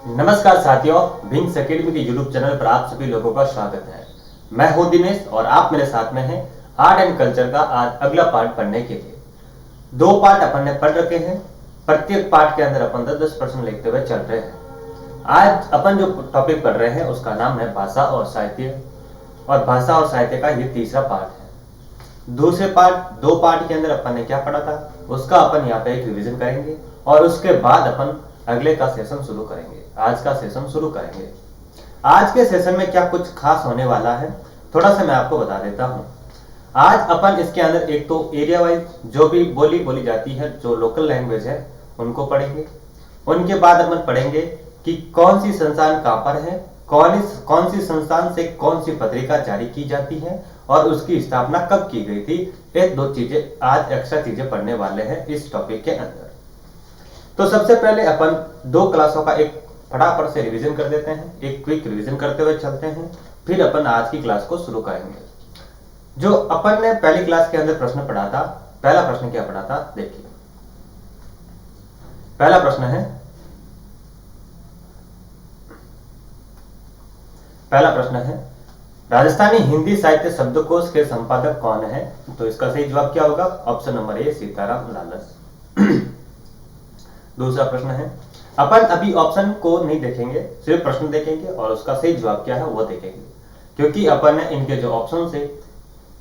नमस्कार साथियों, wings academy के यूट्यूब चैनल पर आप सभी लोगों का स्वागत है। मैं हूं दिनेश और आप मेरे साथ में हैं आर्ट एंड कल्चर का आज अगला पार्ट पढ़ने के लिए। दो पार्ट अपन ने पढ़ रखे हैं। प्रत्येक पार्ट के अंदर अपन 10-10 प्रश्न लिखते हुए चल रहे हैं। आज अपन जो टॉपिक पढ़ रहे हैं उसका नाम है भाषा और साहित्य, और भाषा और साहित्य का ये तीसरा पार्ट है। दूसरे पार्ट दो पार्ट के अंदर अपन ने क्या पढ़ा था उसका अपन यहाँ पे एक रिवीजन करेंगे और उसके बाद अपन अगले का सेशन शुरू करेंगे। आज का सेशन शुरू करेंगे। आज के सेशन में क्या कुछ खास होने वाला है थोड़ा सा मैं आपको बता देता हूं। आज अपन इसके अंदर एक तो एरिया वाइज जो भी बोली जाती है, जो लोकल लैंग्वेज है, उनको पढ़ेंगे। उनके बाद अपन पढ़ेंगे कि कौन सी संस्थान कहां पर है, कौन सी संस्थान से कौन सी पत्रिका जारी की जाती है और उसकी स्थापना कब की गई थी। एक दो चीजें आज एक्स्ट्रा चीजें पढ़ने वाले हैं इस टॉपिक के अंदर। तो सबसे पहले अपन दो क्लासों का एक फटाफट से रिवीजन कर देते हैं, एक क्विक रिवीजन करते हुए चलते हैं, फिर अपन आज की क्लास को शुरू करेंगे। जो अपन ने पहली क्लास के अंदर प्रश्न पढ़ा था, पहला प्रश्न क्या पढ़ा था देखिए। पहला प्रश्न है, राजस्थानी हिंदी साहित्य शब्दकोश के संपादक कौन है। तो इसका सही जवाब क्या होगा, ऑप्शन नंबर ए सीताराम लालस। दूसरा प्रश्न है, अपन अभी ऑप्शन को नहीं देखेंगे, सिर्फ प्रश्न देखेंगे और उसका सही जवाब क्या है वो देखेंगे, क्योंकि अपन ने इनके जो ऑप्शन से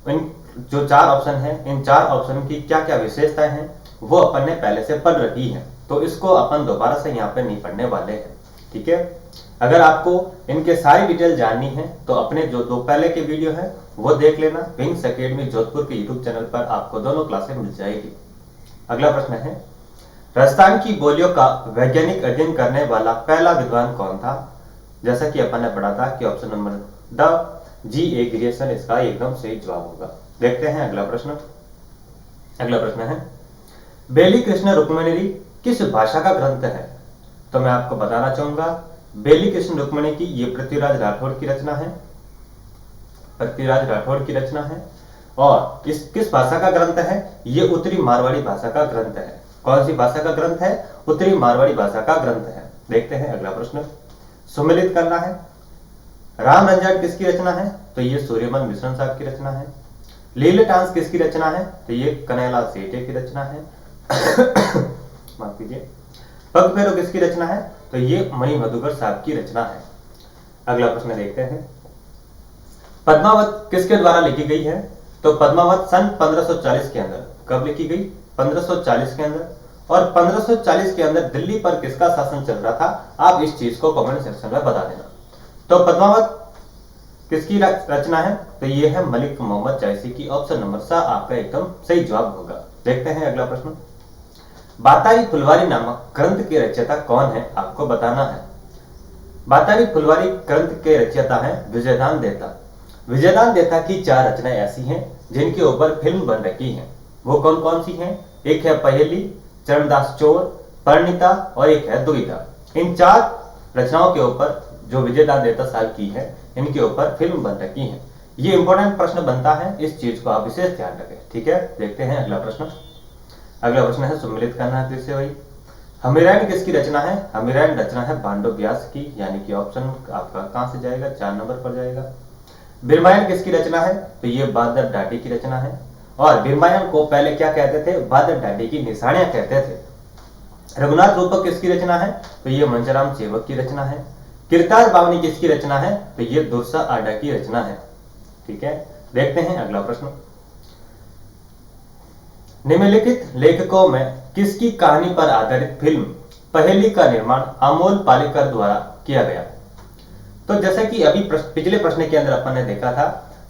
इन जो चार ऑप्शन है, इन चार ऑप्शन की क्या क्या विशेषताएं हैं वो अपन ने पहले से पढ़ रखी है, तो इसको अपन दोबारा से यहाँ पे नहीं पढ़ने वाले हैं। ठीक है, अगर आपको इनके सारी डिटेल जाननी है तो अपने जो दो पहले के वीडियो है वो देख लेना। विंग्स एकेडमी जोधपुर के यूट्यूब चैनल पर आपको दोनों क्लासें मिल जाएगी। अगला प्रश्न है, राजस्थान की बोलियों का वैज्ञानिक अध्ययन करने वाला पहला विद्वान कौन था। जैसा कि अपन ने पढ़ा था कि option number the G A Grierson इसका एकदम सही जवाब होगा। देखते हैं अगला प्रश्न। अगला प्रश्न है, बेली कृष्ण रुक्मिणी किस भाषा का ग्रंथ है। तो मैं आपको बताना चाहूंगा, बेली कृष्ण रुक्मिणी की ये पृथ्वीराज राठौड़ की रचना है। पृथ्वीराज राठौड़ की रचना है और इस किस भाषा का ग्रंथ है, ये उत्तरी मारवाड़ी भाषा का ग्रंथ है। कौन सी भाषा का ग्रंथ है, उत्तरी मारवाड़ी भाषा का ग्रंथ है। देखते हैं अगला प्रश्न। सुमिलित करना है, राम रंजाट किसकी रचना है। तो ये सूर्यमल मिश्रण साहब की रचना है। लीले टांस किसकी रचना है। तो ये कन्हैयालाल सेठे की रचना है। माफ कीजिए। पग फेरो किसकी रचना है। तो ये मणि मधुकर साहब की रचना है। अगला प्रश्न देखते हैं, पद्मावत किसके द्वारा लिखी गई है। तो पद्मावत सन 1540 के अंदर, कब लिखी गई, 1540 के अंदर। और 1540 के अंदर दिल्ली पर किसका शासन चल रहा था, आप इस चीज को कमेंट सेक्शन में बता देना। तो पद्मावत किसकी रचना है। तो ये है मलिक मोहम्मद जायसी की। ऑप्शन नंबर सा आपका एकदम सही जवाब होगा। देखते हैं अगला प्रश्न, बातारी फुलवारी नामक ग्रंथ के रचयिता कौन है, आपको बताना है। बातारी फुलवारी ग्रंथ के रचयिता है विजयदान देता। विजयदान देता की चार रचनाएं ऐसी हैं जिनके ऊपर फिल्म बन रखी है। वो कौन कौन सी हैं, एक है पहेली, चरणदास चोर, परिणीता और एक है दुविधा। इन चार रचनाओं के ऊपर जो विजयदान देता साहब की है, इनके ऊपर फिल्म बन रखी है। ये इंपॉर्टेंट प्रश्न बनता है, इस चीज को आप विशेष ध्यान रखें। ठीक है, देखते हैं अगला प्रश्न। अगला प्रश्न है, सुमिलित करना है फिर से वही। हमीरायण किसकी रचना है। हमीरायण रचना है बांडो व्यास की, यानी कि ऑप्शन आपका कहां से जाएगा, 4 नंबर पर जाएगा। बिरमायण किसकी रचना है। तो ये बादर डाटी की रचना है। और बिरमायण को पहले क्या कहते थे, बादर डाटी की निशानियां कहते थे। रघुनाथ रूपक किसकी रचना है। तो ये मंचराम सेवक की रचना है। किरतार बावनी किसकी रचना है। तो ये दुर्सा आडा की रचना है। ठीक है, देखते हैं अगला प्रश्न। निम्नलिखित लेखकों में किसकी कहानी पर आधारित फिल्म पहेली का निर्माण अमोल पालेकर द्वारा किया गया। तो जैसा कि अभी पिछले प्रश्न के अंदर अपन ने देखा था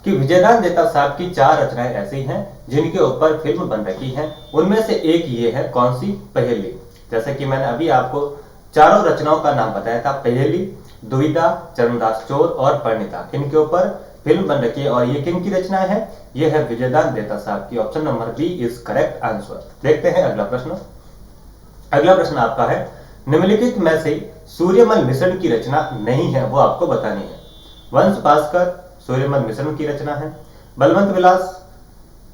कि विजयदान देता साहब की चार रचनाएं ऐसी हैं जिनके ऊपर फिल्म बन रखी है। उनमें से एक ये है, कौन सी, पहेली। जैसे कि मैंने अभी आपको चारों रचनाओं का नाम बताया था, पहेली, दुविधा, चरणदास चोर और परिणीता। इनके ऊपर फिल्म बन रखी है और ये किन की रचनाएं है, ये है विजयदान देता साहब की। Option number B is correct answer. देखते हैं अगला प्रश्न। अगला प्रश्न आपका है, निम्नलिखित में से सूर्यमल मिश्रण की रचना नहीं है, वो आपको बतानी है। वंश भास्कर सूर्यमल मिश्रण की रचना है। बलवंत विलास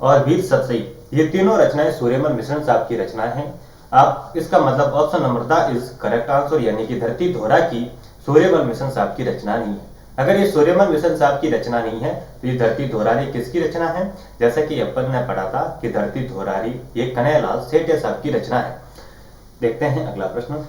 और वीर सतसई, ये तीनों रचनाएं सूर्यमल मिश्रण साहब की रचनाएं हैं। आप इसका मतलब option number the is correct answer, यानी कि धरती धोरा की सूर्यमल मिशन साहब की रचना नहीं है। अगर ये सूर्यमल मिशन साहब की रचना नहीं है तो ये धरती धोरारी किसकी रचना है? जैसा कि अपन ने पढ़ा था कि धरती धोरारी ये कन्हैयालाल सेठिया साहब की रचना है। देखते हैं अगला प्रश्न।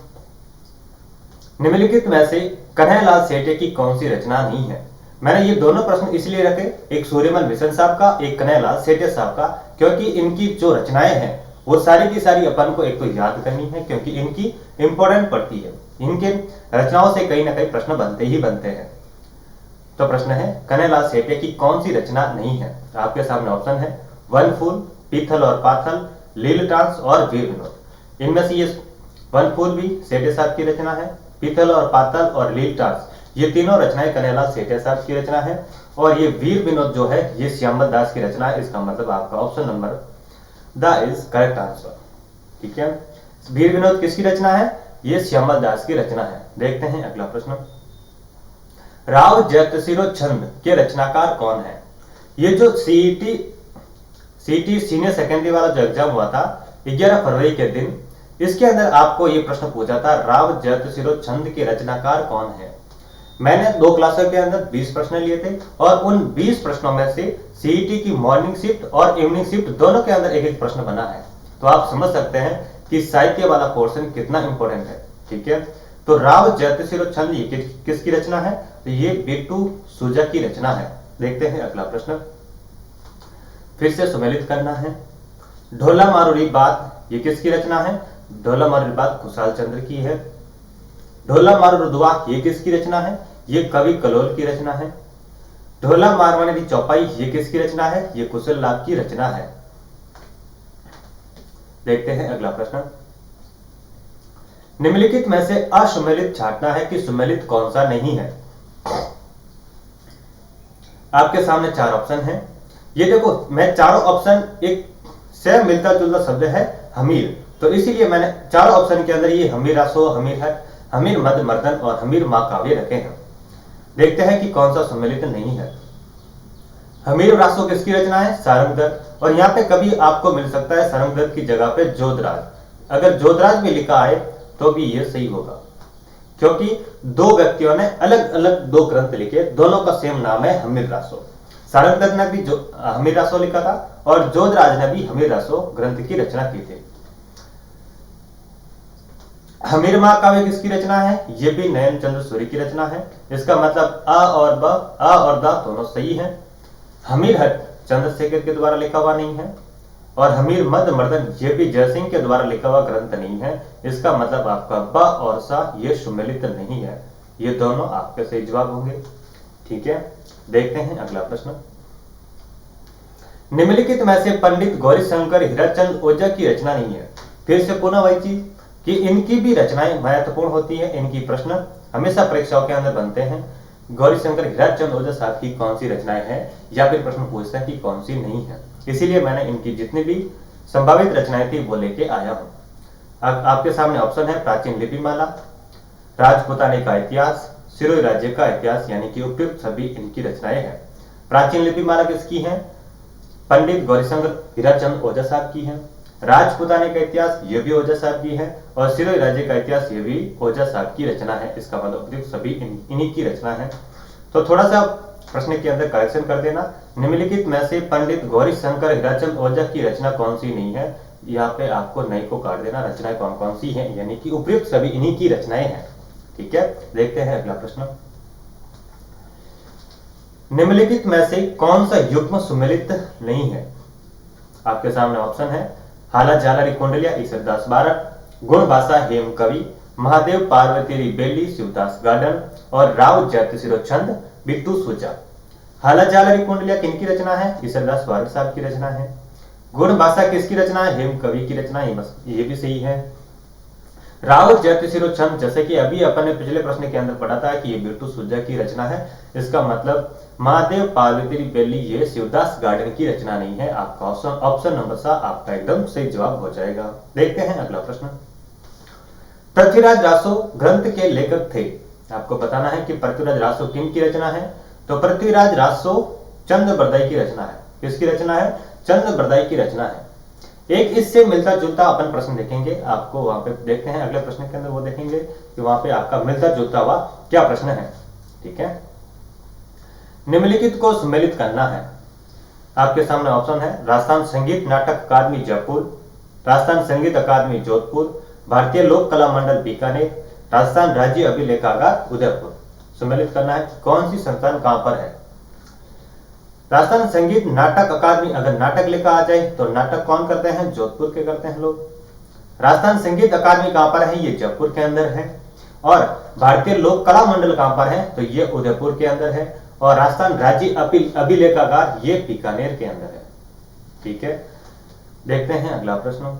निम्नलिखित में से कन्हैयालाल सेठिया की कौन सी रचना नहीं है? मैंने ये दोनों प्रश्न इसलिए रखे, एक सूर्यमल मिशन साहब का, एक कन्हैयालाल सेठिया साहब का, क्योंकि इनकी जो रचनाएं हैं वो सारी की सारी अपन को एक तो याद करनी है, क्योंकि इनकी इंपॉर्टेंट पड़ती है। इनके रचनाओं से कहीं ना कहीं प्रश्न बनते ही बनते हैं। तो प्रश्न है कन्हैयालाल सेठिया की कौन सी रचना नहीं है? आपके सामने ऑप्शन है वनफूल, पीथल और पाथल, लीलटांस और वीर विनोद। इनमें से ये वनफूल भी सेठिया साहब की रचना है, पीथल और पाथल और लीलटांस ये तीनों रचनाएं कन्हैयालाल सेठिया साहब की रचना है, और ये वीर विनोद जो है ये श्यामल दास की रचना है। इसका मतलब आपका option number the is correct answer. ठीक है, वीर विनोद किसकी रचना है? ये श्यामल दास की रचना है। देखते हैं अगला प्रश्न। राव जयतिशिरो छंद के रचनाकार कौन है? ये जो सीईटी सीनियर सेकेंडरी वाला जो एग्जाम हुआ था 11 फरवरी के दिन, इसके अंदर आपको ये प्रश्न पूछा था राव जयतिशिरो छंद के रचनाकार कौन है। मैंने 2 क्लासों के अंदर 20 प्रश्न लिए थे, और उन 20 प्रश्नों में से सीईटी की मॉर्निंग शिफ्ट और इवनिंग शिफ्ट दोनों के अंदर एक एक प्रश्न बना है। तो आप समझ सकते हैं कि साहित्य वाला पोर्शन कितना इंपॉर्टेंट है। ठीक है, तो राव जयतिशिरो छंद ये किसकी रचना है? तो ये बिट्टू सूजा की रचना है। देखते हैं अगला प्रश्न। फिर से सुमेलित करना है। ढोला मारूरी बात ये किसकी रचना है? ढोला मारूरी बात खुशाल चंद्र की है। ढोला मारू रुदवा ये किसकी रचना है? ये कवि कलोल की रचना है। ढोला मारवाने की चौपाई ये किसकी रचना है? ये कुशल लाभ की रचना है। देखते हैं अगला प्रश्न। निम्नलिखित में से असुमेलित छांटना है कि सुमेलित कौन सा नहीं है। आपके सामने 4 ऑप्शन हैं। ये देखो, मैं चारों ऑप्शन एक से मिलता जुलता शब्द है हमीर, तो इसीलिए मैंने चारों ऑप्शन के अंदर ये हमीर रासो, हमीर मद मर्दन और हमीर मां काव्य रखे हैं। देखते हैं कि कौन सा सुमेलित नहीं है। हमीर रासो किसकी रचना है? सारंगदत्त, और यहाँ पे कभी आपको मिल सकता है सारंगदत्त की जगह पे जोधराज। अगर जोधराज भी लिखा आए तो भी ये सही होगा, क्योंकि 2 व्यक्तियों ने अलग अलग 2 ग्रंथ लिखे, दोनों का सेम नाम है हमीर रासो। सारंगदत्त ने भी हमीर रासो लिखा था, और जोधराज ने भी हमीर रासो ग्रंथ की रचना की थी। हमीर मां काव्य किसकी रचना है? ये भी नयन चंद्र सूर्य की रचना है। इसका मतलब अ और द दोनों सही है। हमीर हट चंद्रशेखर के द्वारा लिखा हुआ नहीं है, और हमीर मद मर्दन ये भी जयसिंह के द्वारा लिखा हुआ ग्रंथ नहीं है। इसका मतलब आपका ब और सा ये सुमेलित नहीं है। ये दोनों आपके सही जवाब होंगे। ठीक है, देखते हैं अगला प्रश्न। निम्नलिखित में से पंडित गौरीशंकर हीराचंद ओझा की रचना नहीं है। फिर से पुनः वही चीज कि इनकी भी रचनाएं महत्वपूर्ण होती है, इनकी प्रश्न हमेशा परीक्षाओं के अंदर बनते हैं। गौरीशंकर हीराचंद ओझा साहब की कौन सी रचनाएं हैं, या फिर प्रश्न पूछते हैं कि कौन सी नहीं है। इसीलिए मैंने इनकी जितनी भी संभावित रचनाएं थी वो लेके आया हूं। आपके सामने ऑप्शन है प्राचीन लिपिमाला, राजपुताने का इतिहास, सिरोही राज्य का इतिहास, यानी कि उपयुक्त सभी इनकी रचनाएं हैं। प्राचीन लिपिमाला किसकी है? पंडित गौरीशंकर हीराचंद ओझा साहब की है। राजपुताने का इतिहास ये भी ओझा साहब की है, और सिरोही राज्य का इतिहास ये भी ओझा साहब की रचना है। इसका मतलब उपयुक्त सभी इन्हीं की रचना है। तो थोड़ा सा प्रश्न के अंदर करेक्शन कर देना। निम्नलिखित में से पंडित गौरीशंकर हीराचंद ओझा की रचना कौन सी नहीं है? यहाँ पे आपको नई को काट देना, रचनाएं कौन कौन सी हैं, यानी कि उपयुक्त सभी इन्हीं की रचनाएं हैं। ठीक है, देखते हैं अगला प्रश्न। निम्नलिखित में से कौन सा युग्म सुमेलित नहीं है? आपके सामने ऑप्शन है हाला जालरी कुंडलिया ईश्वरदास बारट, गुण भाषा हेम कवि, महादेव पार्वती बेली शिवदास गार्डन, और राव जयतिशिरो छंद बिट्टू सूजा। हाला जालरी कुंडलिया किनकी रचना है? ईश्वरदास बारट साहब की रचना है। गुण भाषा किसकी रचना है? हेम कवि की रचना है, बस ये भी सही है। राव जयतिशिरो छंद, जैसे कि अभी अपन ने पिछले प्रश्न के अंदर पढ़ा था कि ये बिट्टू सूजा की रचना है। इसका मतलब महादेव पार्वती बेली ये शिवदास गार्डन की रचना नहीं है। आपका ऑप्शन नंबर सा आपका एकदम सही जवाब हो जाएगा। देखते हैं अगला प्रश्न। पृथ्वीराज रासो ग्रंथ के लेखक थे। आपको बताना है कि पृथ्वीराज रासो किन की रचना है। तो पृथ्वीराज रासो चंद बरदाई की रचना है। किसकी रचना है? चंद बरदाई की रचना है। एक इससे मिलता जुलता अपन प्रश्न देखेंगे, आपको वहां पे देखते हैं अगले प्रश्न के अंदर वो देखेंगे कि वहां पे आपका मिलता जुलता हुआ क्या प्रश्न है। ठीक है, निम्नलिखित को सम्मिलित करना है। आपके सामने ऑप्शन है राजस्थान संगीत नाटक अकादमी जयपुर, राजस्थान संगीत अकादमी जोधपुर, भारतीय लोक कला मंडल बीकानेर, राजस्थान राज्य अभिलेखागार उदयपुर। सम्मिलित करना है कौन सी संस्थान कहां पर है। राजस्थान संगीत नाटक अकादमी, अगर नाटक लिखा आ जाए तो नाटक कौन करते हैं, जोधपुर के करते हैं लोग। राजस्थान संगीत अकादमी कहां पर है, ये जयपुर के अंदर है। और भारतीय लोक कला मंडल कहां पर है, तो ये उदयपुर के अंदर है। और राजस्थान राज्य अभिलेखागार ये बीकानेर के अंदर है। ठीक है, देखते हैं अगला प्रश्न।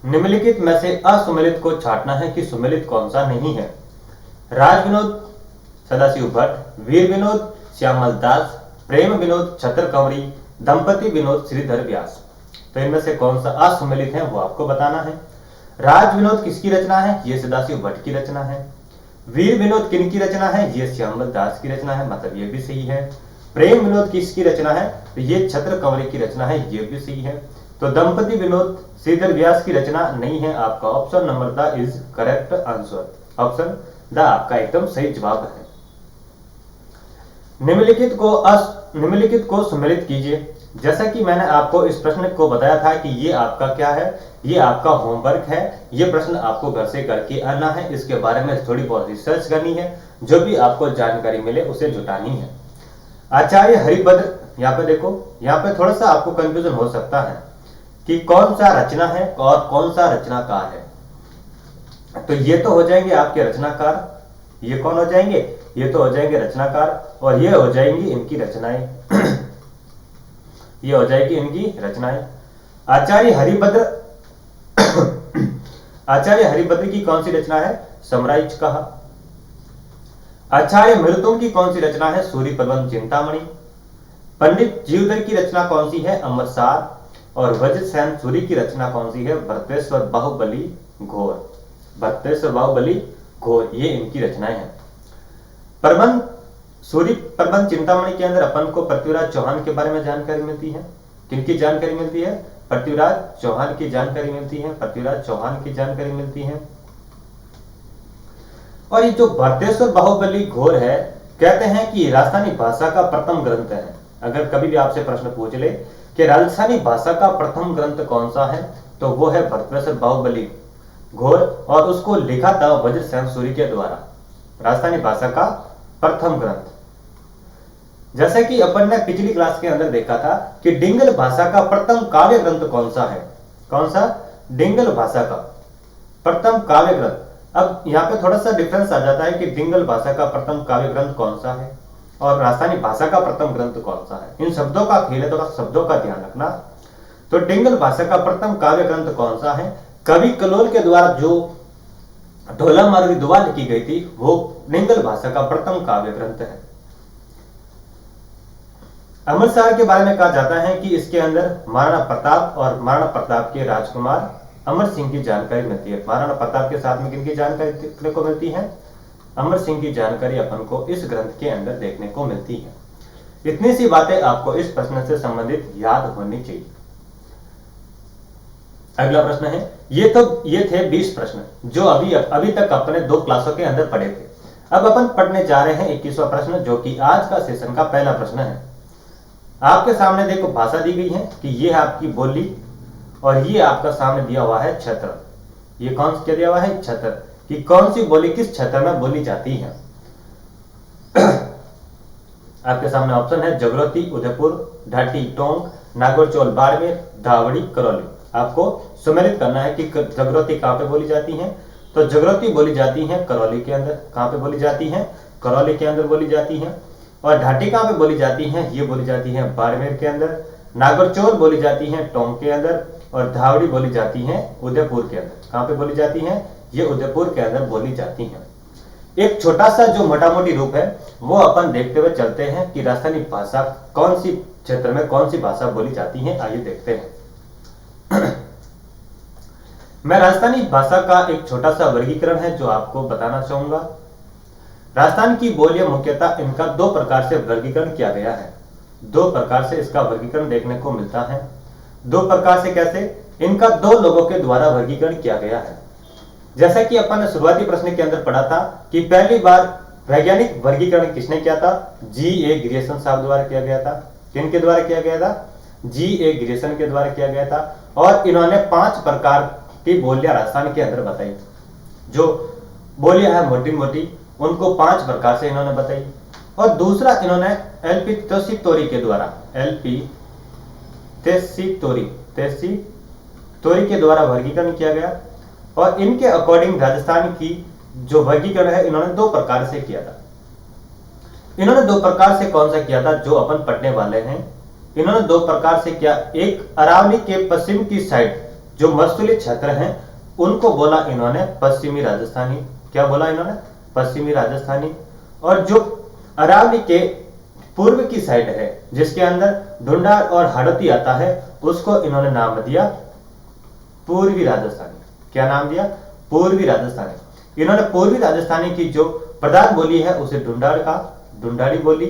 निम्नलिखित में से असुमेलित को छांटना है कि सुमेलित कौन सा नहीं है। राज विनोद सदाशिव भट्ट, वीर विनोद श्यामल दास, प्रेम विनोद छतर कंवरी, दंपति विनोद श्रीधर व्यास। तो इनमें से कौन सा असुमेलित है वो आपको बताना है। राज विनोद किसकी रचना है, ये सदाशिव भट्ट की रचना है। वीर विनोद किन की रचना है, ये श्यामल दास की रचना है, मतलब ये भी सही है। प्रेम विनोद किसकी रचना है, तो ये छत्र कंवरी की रचना है, ये भी सही है। तो दंपति विनोद श्रीधर व्यास की रचना नहीं है। आपका option number the is correct answer. Option the आपका एकदम सही जवाब है। निम्नलिखित को सम्मिलित कीजिए। जैसा कि मैंने आपको इस प्रश्न को बताया था कि ये आपका क्या है, ये आपका होमवर्क है। ये प्रश्न आपको घर से करके आना है, इसके बारे में थोड़ी बहुत रिसर्च करनी है, जो भी आपको जानकारी मिले उसे जुटानी है। आचार्य हरिभद्र, यहाँ पे देखो, यहाँ पे थोड़ा सा आपको कंफ्यूजन हो सकता है कि कौन सा रचना है और कौन सा रचनाकार है। तो ये तो हो जाएंगे आपके रचनाकार, ये कौन हो जाएंगे, ये तो हो जाएंगे रचनाकार, और ये हो जाएंगी इनकी रचनाएं। ये हो जाएगी इनकी रचनाएं। आचार्य हरिभद्र की कौन सी रचना है, समराइज कहा। आचार्य मृतुम की कौन सी रचना है, सूर्य प्रबंध चिंतामणि। पंडित जीवधर की रचना कौन सी है, अमरसार। और वज्रसेन सूरी की रचना कौन सी है, भरतेश्वर बाहुबली घोर। भरतेश्वर बाहुबली घोर, ये इनकी रचनाएं हैं। प्रबंध सूर्य प्रबंध चिंतामणि के अंदर अपन को पृथ्वीराज चौहान के बारे में जानकारी मिलती है। किनकी जानकारी मिलती है, पृथ्वीराज चौहान की जानकारी मिलती है, पृथ्वीराज चौहान की जानकारी मिलती है। और ये जो भरतेश्वर बाहुबली घोर है, कहते हैं कि राजस्थानी भाषा का प्रथम ग्रंथ है। अगर कभी भी आपसे प्रश्न पूछ ले कि राजस्थानी भाषा का प्रथम ग्रंथ कौन सा है, तो वो है भरतेश्वर बाहुबली घोर, और उसको लिखा था वज्रसेन सूरी के द्वारा। राजस्थानी भाषा का प्रथम ग्रंथ। जैसे कि अपन ने पिछली क्लास के अंदर देखा था कि डिंगल भाषा का प्रथम काव्य ग्रंथ कौन सा है, कौन सा, डिंगल भाषा का प्रथम काव्य ग्रंथ। अब यहाँ पे थोड़ा सा डिफरेंस आ जाता है कि डिंगल भाषा का प्रथम काव्य ग्रंथ कौन सा है और राजस्थानी भाषा का प्रथम ग्रंथ कौन सा है। इन शब्दों का खेल है, थोड़ा शब्दों का ध्यान रखना। तो डिंगल भाषा का प्रथम काव्य ग्रंथ कौन सा है, कवि कलोल के द्वारा जो ढोला मारवी दुआ लिखी गई थी, वो डिंगल भाषा का प्रथम काव्य ग्रंथ है। अमरसार के बारे में कहा जाता है कि इसके अंदर महाराणा प्रताप और महाराणा प्रताप के राजकुमार अमर सिंह की जानकारी मिलती है। महाराणा प्रताप के साथ में किनकी जानकारी देखने को मिलती है, अमर सिंह की जानकारी अपन को इस ग्रंथ के अंदर देखने को मिलती है। इतनी सी बातें आपको इस प्रश्न से संबंधित याद होनी चाहिए। अगला प्रश्न है, ये थे 20 प्रश्न जो अभी तक अपने 2 क्लासों के अंदर पढ़े थे। अब अपन पढ़ने जा रहे हैं 21वां प्रश्न, जो कि आज का सेशन का पहला प्रश्न है। आपके सामने देखो भाषा दी गई है कि ये है आपकी बोली, और ये आपका सामने दिया हुआ है छत्र। ये कौन सा दिया हुआ है, छत्र, कि कौन सी बोली किस क्षेत्र में बोली जाती है। आपके सामने ऑप्शन है जगरोती उदयपुर, ढाटी टोंक, नागौरचौल बाड़मेर, धावड़ी करौली। आपको सम्मिलित करना है कि जगरोती कहां पे बोली जाती है। तो जगरोती बोली जाती है करौली के अंदर। कहां पे बोली जाती है, करौली के अंदर बोली जाती है। और ढाटी कहां पे बोली जाती है, ये बोली जाती है बाड़मेर के अंदर। नागौरचौल बोली जाती है टोंक के अंदर, और धावड़ी बोली जाती है उदयपुर के अंदर। कहां पे बोली जाती है, ये उदयपुर के अंदर बोली जाती हैं। एक छोटा सा जो मोटा मोटी रूप है वो अपन देखते हुए चलते हैं कि राजस्थानी भाषा कौन सी क्षेत्र में कौन सी भाषा बोली जाती है। आइए देखते हैं। मैं राजस्थानी भाषा का एक छोटा सा वर्गीकरण है जो आपको बताना चाहूंगा। राजस्थान की बोलियां मुख्यतः इनका 2 प्रकार से वर्गीकरण किया गया है। 2 प्रकार से इसका वर्गीकरण देखने को मिलता है। दो प्रकार से कैसे? इनका दो लोगों के द्वारा वर्गीकरण किया गया है। जैसा कि अपन ने शुरुआती प्रश्न के अंदर पढ़ा था कि पहली बार वैज्ञानिक वर्गीकरण किसने किया था? G.A. ग्रियर्सन साहब द्वारा किया गया था। किनके द्वारा किया गया था? G.A. ग्रियर्सन के द्वारा किया गया था। और इन्होंने 5 प्रकार की बोलियां राजस्थान के अंदर बताई। जो बोलियां है मोटी मोटी, उनको 5 प्रकार से इन्होंने बताई। और दूसरा इन्होंने L.P. तेसीतोरी के द्वारा, L.P. तेसीतोरी के द्वारा वर्गीकरण किया गया। और इनके अकॉर्डिंग राजस्थान की जो वर्गीकरण है इन्होंने 2 प्रकार से किया था। इन्होंने 2 प्रकार से कौन सा किया था जो अपन पढ़ने वाले हैं? इन्होंने 2 प्रकार से किया। एक अरावली के पश्चिम की साइड जो मस्तूली क्षेत्र हैं उनको बोला इन्होंने पश्चिमी राजस्थानी। क्या बोला इन्होंने? पश्चिमी राजस्थानी। और जो अरावली के पूर्व की साइड है जिसके अंदर ढूंढाड़ और हड़ौती आता है उसको इन्होंने नाम दिया पूर्वी राजस्थानी। क्या नाम दिया? पूर्वी राजस्थानी। इन्होंने पूर्वी राजस्थानी की जो प्रधान बोली है उसे ढूंढाड़ी बोली,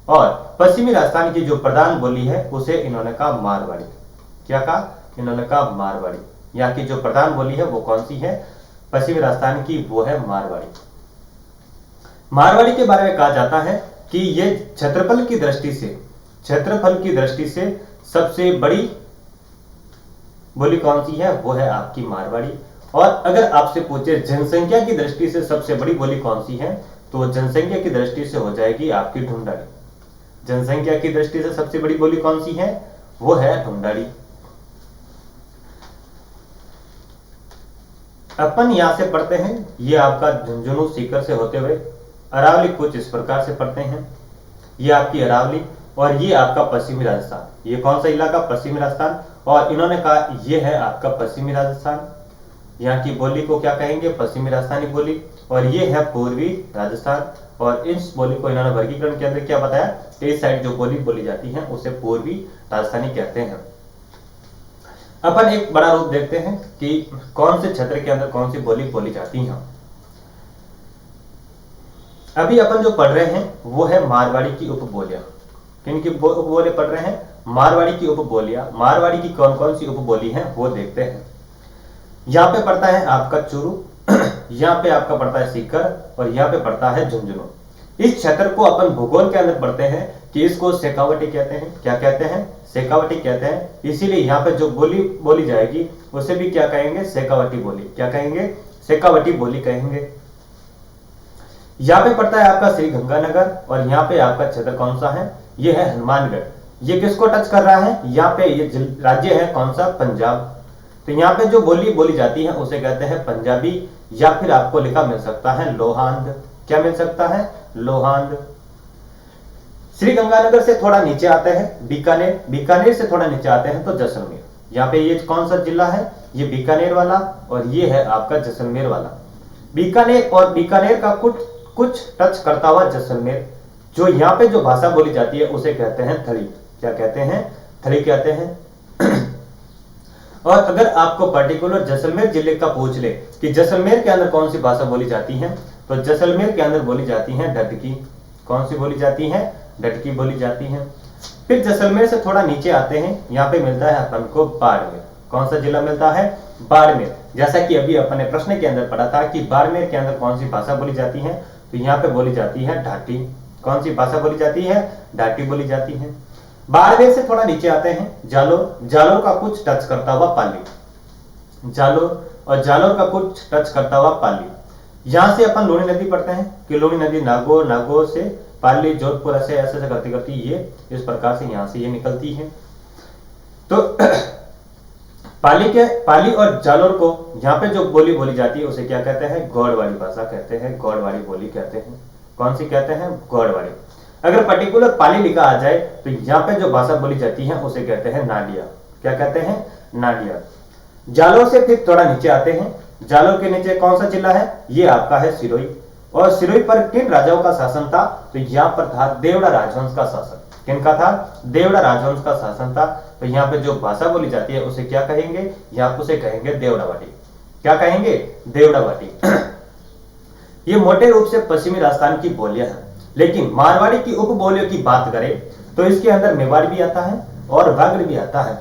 और पश्चिमी राजस्थान की जो प्रधान बोली है उसे इन्होंने कहा मारवाड़ी। क्या कहा? इन्होंने कहा मारवाड़ी। यहाँ की जो प्रधान बोली है वो कौन सी है? पश्चिमी राजस्थान की, वो है मारवाड़ी। मारवाड़ी के बारे में कहा जाता है कि ये क्षेत्रफल की दृष्टि से सबसे बड़ी बोली कौन सी है? वो है आपकी मारवाड़ी। और अगर आपसे पूछे जनसंख्या की दृष्टि से सबसे बड़ी बोली कौन सी है, तो जनसंख्या की दृष्टि से हो जाएगी आपकी ढूंढाड़ी। जनसंख्या की दृष्टि से सबसे बड़ी बोली कौन सी है? वो है ढूंढाड़ी। अपन यहां से पढ़ते हैं, ये आपका झुंझुनू सीकर से होते हुए अरावली कुछ इस प्रकार से पढ़ते हैं। ये आपकी अरावली और ये आपका पश्चिमी राजस्थान। ये कौन सा इलाका? पश्चिमी राजस्थान। और इन्होंने कहा ये है आपका पश्चिमी राजस्थान। यहाँ की बोली को क्या कहेंगे? पश्चिमी राजस्थानी बोली। और ये है पूर्वी राजस्थान। और इस बोली को इन्होंने वर्गीकरण के अंदर क्या बताया कि इस साइड जो बोली बोली जाती है उसे पूर्वी राजस्थानी कहते हैं। अपन एक बड़ा रूप देखते हैं कि कौन से क्षेत्र के अंदर कौन सी बोली बोली जाती है। अभी अपन जो पढ़ रहे हैं वो है मारवाड़ी की उपबोलियां। किनकी उपबोलियां पढ़ रहे हैं? मारवाड़ी की उपबोलियां। मारवाड़ी की कौन कौन सी उपबोली हैं वो देखते हैं। यहाँ पे पड़ता है आपका चूरू, यहाँ पे आपका पड़ता है सीकर, और यहाँ पे पड़ता है झुंझुनू। इस क्षेत्र को अपन भूगोल के अंदर पढ़ते हैं कि इसको शेखावटी कहते हैं। क्या कहते हैं? शेखावटी कहते हैं। इसीलिए यहाँ पे जो बोली बोली जाएगी उसे भी क्या कहेंगे? शेखावटी बोली। क्या कहेंगे? शेखावटी बोली कहेंगे। यहाँ पे पड़ता है आपका श्री गंगानगर, और यहाँ पे आपका क्षेत्र कौन सा है? ये है हनुमानगढ़। ये किसको टच कर रहा है? यहाँ पे ये राज्य है कौन सा? पंजाब। तो यहाँ पे जो बोली बोली जाती है उसे कहते हैं पंजाबी, या फिर आपको लिखा मिल सकता है लोहांद। क्या मिल सकता है? लोहांद। श्री गंगानगर से थोड़ा नीचे आते हैं बीकानेर, बीकानेर से थोड़ा नीचे आते हैं तो जैसलमेर। यहाँ पे ये कौन सा जिला है? ये बीकानेर वाला, और ये है आपका जैसलमेर वाला। बीकानेर और बीकानेर का कुछ टच करता हुआ जैसलमेर। जो यहाँ पे जो भाषा बोली जाती है उसे कहते हैं थली। क्या कहते हैं? थली कहते हैं। और अगर आपको पर्टिकुलर जैसलमेर जिले का पूछ ले कि जैसलमेर के अंदर कौन सी भाषा बोली जाती है, तो जैसलमेर के अंदर बोली जाती है डटकी। कौन सी बोली जाती है? डटकी बोली जाती है। फिर जैसलमेर से थोड़ा नीचे आते हैं, यहाँ पे मिलता है अपन को बाड़मेर। कौन सा जिला मिलता है? बाड़मेर। जैसा कि अभी अपन ने प्रश्न के अंदर पढ़ा था कि बाड़मेर के अंदर कौन सी भाषा बोली जाती है, तो यहाँ पे बोली जाती है ढाटी। कौन सी भाषा बोली जाती है? ढाटी बोली जाती है। बाड़मेर से थोड़ा नीचे आते हैं जालोर, जालोर का कुछ टच करता हुआ पाली। जालोर और जालोर का कुछ टच करता हुआ पाली। यहां से अपन लूणी नदी पढ़ते हैं कि लूणी नदी नागौर, नागौर से पाली, जोधपुर, ऐसे ऐसे करती करती ये इस प्रकार से यहां से ये निकलती है। तो पाली और जालोर को यहाँ पे जो बोली बोली जाती है उसे क्या कहते हैं? गौड़वाड़ी भाषा कहते हैं, गौड़वाड़ी बोली कहते हैं। कौन सी कहते हैं? गौड़वाड़ी। अगर पर्टिकुलर पाली लिखा आ जाए तो यहाँ पे जो भाषा बोली जाती है उसे कहते हैं नाडिया। क्या कहते हैं? नाडिया। जालोर से फिर थोड़ा नीचे आते हैं, जालोर के नीचे कौन सा जिला है? ये आपका है सिरोही। और सिरोही पर किन राजाओं का शासन था? तो यहाँ पर था देवड़ा राजवंश का शासन। किनका था? देवड़ा राजवंश का शासन था। तो यहाँ पे जो भाषा बोली जाती है उसे क्या कहेंगे? यहाँ उसे कहेंगे देवड़ावाटी। क्या कहेंगे? देवड़ावाटी। ये मोटे रूप से पश्चिमी राजस्थान की बोलियां हैं। लेकिन मारवाड़ी की उपबोलियों की बात करें तो इसके अंदर मेवाड़ भी आता है और वागड़ भी आता है।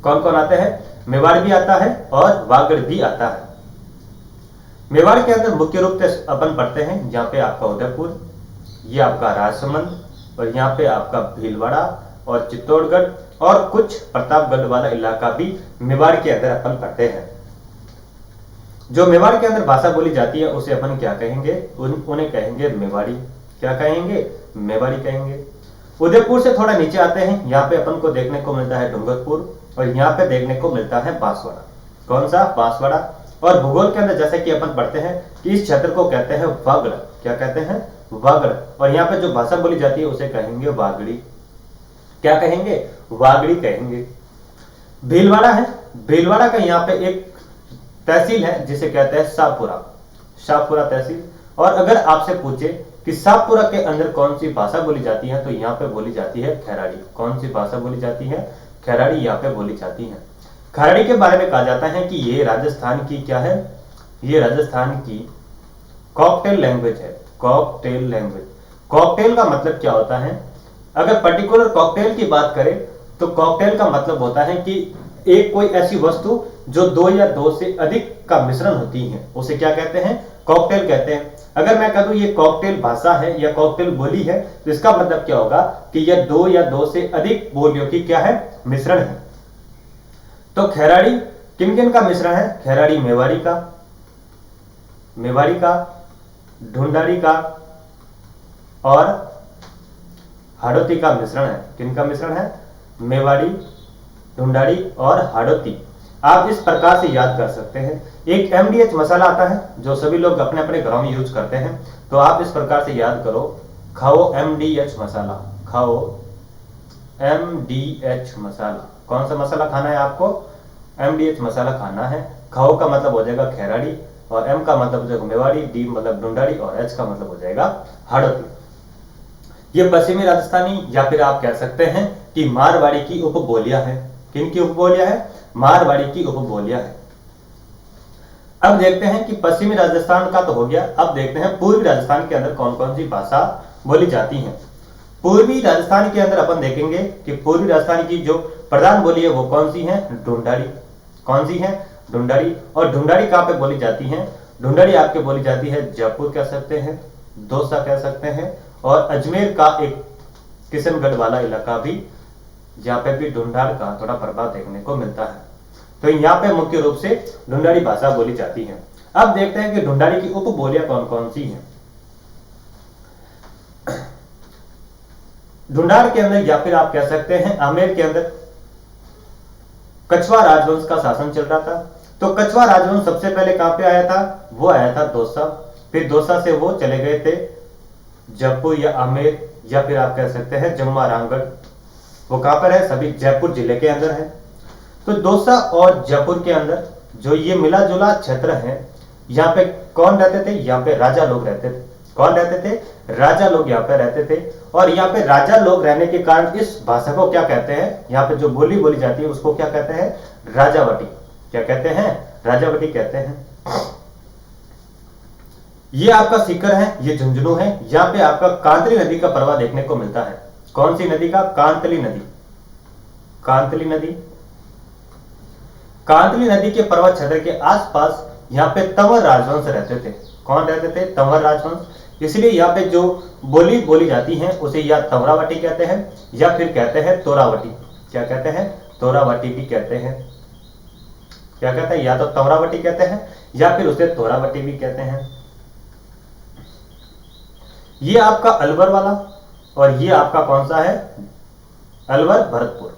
कौन कौन आते हैं? मेवाड़ भी आता है और वागड़ भी आता है। मेवाड़ के अंदर मुख्य रूप से अपन पढ़ते हैं, यहाँ पे आपका उदयपुर, ये आपका राजसमंद, और यहाँ पे आपका भीलवाड़ा और चित्तौड़गढ़ और कुछ प्रतापगढ़ वाला इलाका भी मेवाड़ के अंदर अपन पढ़ते हैं। जो मेवाड़ के अंदर भाषा बोली जाती है उसे अपन क्या कहेंगे? उन्हें कहेंगे मेवाड़ी। क्या कहेंगे? मेवाड़ी कहेंगे। उदयपुर से थोड़ा नीचे आते हैं, यहाँ पे अपन को देखने को मिलता है डूंगरपुर, और यहाँ पे देखने को मिलता है बांसवाड़ा। कौन सा? बांसवाड़ा। और भूगोल के अंदर जैसे कि अपन पढ़ते हैं कि इस क्षेत्र को कहते हैं वागड़। क्या कहते हैं? वागड़। और यहाँ पे जो भाषा बोली जाती है उसे कहेंगे वागड़ी। क्या कहेंगे? वागड़ी कहेंगे। भीलवाड़ा है, भीलवाड़ा का यहाँ पे एक तहसील है जिसे कहते हैं शाहपुरा, शाहपुरा तहसील। और अगर आपसे पूछे कि शाहपुरा के अंदर कौन सी भाषा बोली जाती है, तो यहाँ पे बोली जाती है खैराड़ी। कौन सी भाषा बोली जाती है? खैराड़ी यहाँ पे बोली जाती है। खैराड़ी के बारे में कहा जाता है कि ये राजस्थान की क्या है? ये राजस्थान की कॉकटेल लैंग्वेज है। Cocktail language. कॉकटेल का मतलब क्या होता है? अगर पर्टिकुलर कॉकटेल की बात करें तो कॉकटेल का मतलब होता है कि एक कोई ऐसी वस्तु जो दो या दो से अधिक का मिश्रण होती है, उसे क्या कहते हैं? कॉकटेल कहते हैं। अगर मैं कह दूं ये कॉकटेल भाषा है या कॉकटेल बोली है, तो इसका मतलब क्या होगा कि यह दो या दो से अधिक बोलियों की क्या है? मिश्रण है। तो खैराड़ी किन किन का मिश्रण है? खैराड़ी मेवाड़ी का, मेवाड़ी का, ढूंढाड़ी का और हाड़ौती का मिश्रण है। किनका मिश्रण है? मेवाड़ी, ढूंढाड़ी और हाड़ौती। आप इस प्रकार से याद कर सकते हैं। एक MDH मसाला आता है जो सभी लोग अपने अपने घरों में यूज करते हैं, तो आप इस प्रकार से याद करो, खाओ MDH मसाला, खाओ MDH मसाला। कौन सा मसाला खाना है आपको? MDH मसाला खाना है। खाओ का मतलब हो जाएगा खैराड़ी, और M का मतलब हो जाएगा मेवाड़ी, D मतलब ढूंढाड़ी और H का मतलब हो जाएगा हाड़ौती। ये पश्चिमी राजस्थानी या फिर आप कह सकते हैं कि मारवाड़ी की उपबोलियां हैं। किन की उपबोलियां है? मारवाड़ी की उपबोलियां है। अब देखते हैं कि पश्चिमी राजस्थान का तो हो गया, अब देखते हैं पूर्वी राजस्थान के अंदर कौन कौन सी भाषा बोली जाती है। पूर्वी राजस्थान के अंदर अपन देखेंगे कि पूर्वी राजस्थान की जो प्रधान बोली है वो कौन सी है? ढूंढाड़ी। कौन सी है? ढूंढाड़ी। और ढूंढाड़ी कहां पे बोली जाती है? ढूंढाड़ी आपके बोली जाती है जयपुर कह सकते हैं, दौसा कह सकते हैं, और अजमेर का एक किशनगढ़ वाला इलाका भी, जहां पे भी ढूंढाड़ का थोड़ा प्रभाव देखने को मिलता है। तो यहाँ पे मुख्य रूप से ढूंढाड़ी भाषा बोली जाती है। अब देखते हैं कि ढूंढाड़ी की उपबोलियां कौन कौन सी हैं। ढूंढाड़ के अंदर या फिर आप कह सकते हैं आमेर के अंदर कछवा राजवंश का शासन चल रहा था। तो कछवा राजवंश सबसे पहले कहां पे आया था? वो आया था दौसा। फिर दौसा से वो चले गए थे जयपुर या आमेर, या फिर आप कह सकते हैं जमुआ रामगढ़। वो कहां पर है? सभी जयपुर जिले के अंदर है। तो दौसा और जयपुर के अंदर जो ये मिला जुला क्षेत्र है, यहाँ पे कौन रहते थे? यहाँ पे राजा लोग रहते थे। कौन रहते थे? राजा लोग यहाँ पे रहते थे। और यहाँ पे राजा लोग रहने के कारण इस भाषा को क्या कहते हैं? यहाँ पे जो बोली बोली जाती है उसको क्या कहते हैं? राजावटी। क्या कहते हैं? राजावटी कहते हैं। ये आपका सीकर है, ये झुंझुनू है। यहाँ पे आपका कांतली नदी का प्रवाह देखने को मिलता है। कौन सी नदी का? कांतली नदी। कांतली नदी। कांतली नदी के पर्वत क्षेत्र के आसपास यहाँ पे तंवर राजवंश रहते थे। कौन रहते थे? तंवर राजवंश। इसलिए यहाँ पे जो बोली बोली जाती है उसे या तंवरावटी कहते हैं या फिर कहते हैं तोरावटी। क्या कहते हैं? तोरावटी भी कहते हैं। क्या कहते हैं? या तो तंवरावटी कहते हैं या फिर उसे तोरावटी भी कहते हैं। ये आपका अलवर वाला, और ये आपका कौन सा है? अलवर भरतपुर।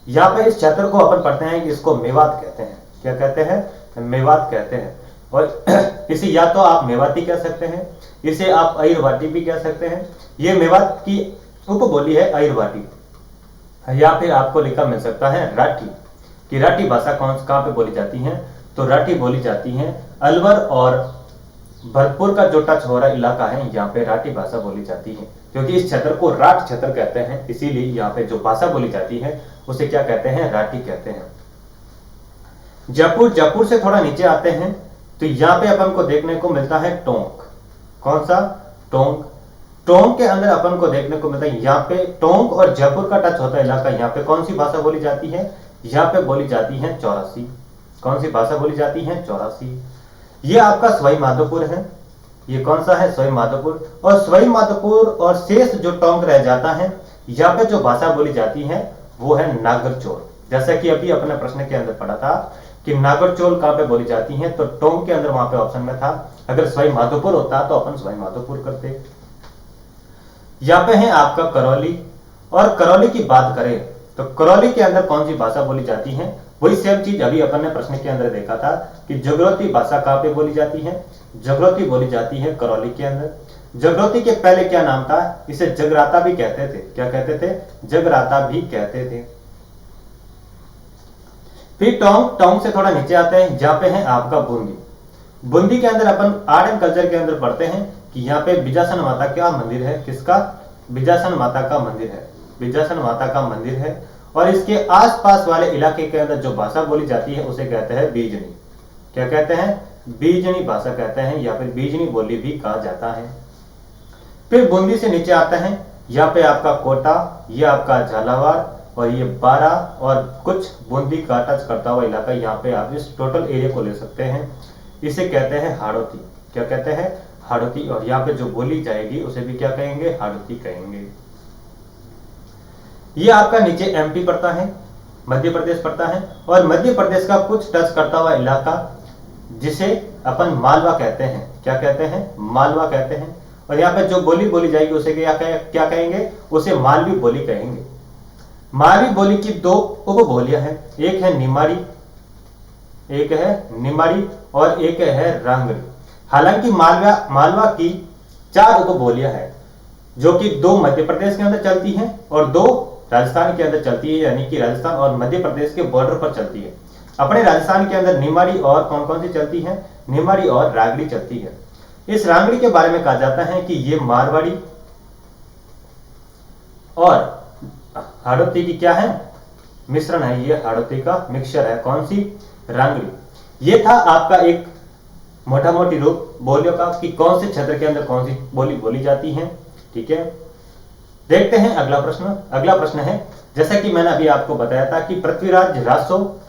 यहाँ पे इस क्षेत्र को अपन पढ़ते हैं कि इसको मेवात कहते हैं। क्या कहते हैं? मेवात कहते हैं। और इसे या तो आप मेवाती कह सकते हैं, इसे आप अयरवाटी भी कह सकते हैं। ये मेवात की उपबोली है अयरवाटी, या फिर आपको लिखा मिल सकता है राठी। कि राठी भाषा कहां पे बोली जाती है? तो राठी बोली जाती है अलवर और भरतपुर का जो टच हो रहा इलाका है, यहाँ पे राठी भाषा बोली जाती है। क्योंकि इस क्षेत्र को राठ क्षेत्र कहते हैं, इसीलिए यहाँ पे जो भाषा बोली जाती है उसे क्या कहते हैं? राठी कहते हैं। जयपुर, जयपुर से थोड़ा नीचे आते हैं तो यहाँ पे अपन को देखने को मिलता है टोंक। कौन सा? टोंक। टोंक के अंदर अपन को देखने को मिलता है, यहाँ पे टोंक और जयपुर का टच होता है इलाका, यहाँ पे कौन सी भाषा बोली जाती है? यहाँ पे बोली जाती है 84। कौन सी भाषा बोली जाती है? 84। ये आपका सवाई माधोपुर है। ये कौन सा है? सवाई माधोपुर। और सवाई माधोपुर और शेष जो टोंक रह जाता है, यहाँ पे जो भाषा बोली जाती है वो है नागरचोल। जैसा कि अभी अपने प्रश्न के अंदर पढ़ा था कि नागरचोल कहाँ पे बोली जाती है, तो टोंक के अंदर वहां पे ऑप्शन में था। अगर सवाई माधोपुर होता तो अपन सवाई माधोपुर करते। यहाँ पे है आपका करौली। और करौली की बात करें तो करौली के अंदर कौन सी भाषा बोली जाती है? वही सेम चीज अभी अपन ने प्रश्न के अंदर देखा था कि जगरोती भाषा कहाँ पे बोली जाती है? जगरोती बोली जाती है करौली के अंदर। जगरोती के पहले क्या नाम था? इसे जगराता भी कहते थे। क्या कहते थे? जगराता भी कहते थे। फिर टोंक, टोंक से थोड़ा नीचे आते हैं, जहां पे है आपका बूंदी। बूंदी के अंदर अपन आर्ट एंड कल्चर के अंदर पढ़ते हैं कि यहाँ पे बिजासन माता का मंदिर है। किसका? बिजासन माता का मंदिर है। बिजासन माता का मंदिर है। और इसके आसपास वाले इलाके के अंदर जो भाषा बोली जाती है उसे कहते हैं बीजनी। क्या कहते हैं? बीजनी भाषा कहते हैं, या फिर बीजनी बोली भी कहा जाता है। फिर बूंदी से नीचे आता है, यहाँ पे आपका कोटा, ये आपका झालावाड़, और ये बारा और कुछ बूंदी का टच करता हुआ इलाका। यहाँ पे आप इस टोटल एरिया को ले सकते हैं। इसे कहते हैं हाड़ौती। क्या कहते हैं? हाड़ौती। और यहाँ पे जो बोली जाएगी उसे भी क्या कहेंगे? हाड़ौती कहेंगे। ये आपका नीचे एमपी पड़ता है, मध्य प्रदेश पड़ता है, और मध्य प्रदेश का कुछ टच करता हुआ इलाका जिसे अपन मालवा कहते हैं। क्या कहते हैं? मालवा कहते हैं। और यहाँ पे जो बोली बोली जाएगी उसे क्या कहेंगे? उसे मालवी बोली कहेंगे। मालवी बोली की दो उपबोलियां हैं, एक है निमाड़ी, एक है निमाड़ी और एक है रांगड़ी। हालांकि मालवा की 4 उपबोलियां हैं, जो कि 2 मध्य प्रदेश के अंदर चलती हैं और 2 राजस्थान के अंदर चलती है, यानी कि राजस्थान और मध्य प्रदेश के बॉर्डर पर चलती है। अपने राजस्थान के अंदर निमाड़ी और कौन कौन सी चलती है? निमाड़ी और रांगड़ी चलती है। इस रांगड़ी के बारे में कहा जाता है कि ये मारवाड़ी और हाड़ौती की क्या है? मिश्रण है। ये हाड़ौती का मिक्सचर है। कौन सी? रांगड़ी। ये था आपका एक मोटा मोटी रूप बोलियों का कि कौन से क्षेत्र के अंदर कौन सी बोली बोली जाती है। ठीक है, देखते हैं अगला प्रश्न। अगला प्रश्न है, जैसा कि मैंने अभी आपको बताया था कि पृथ्वीराज रासो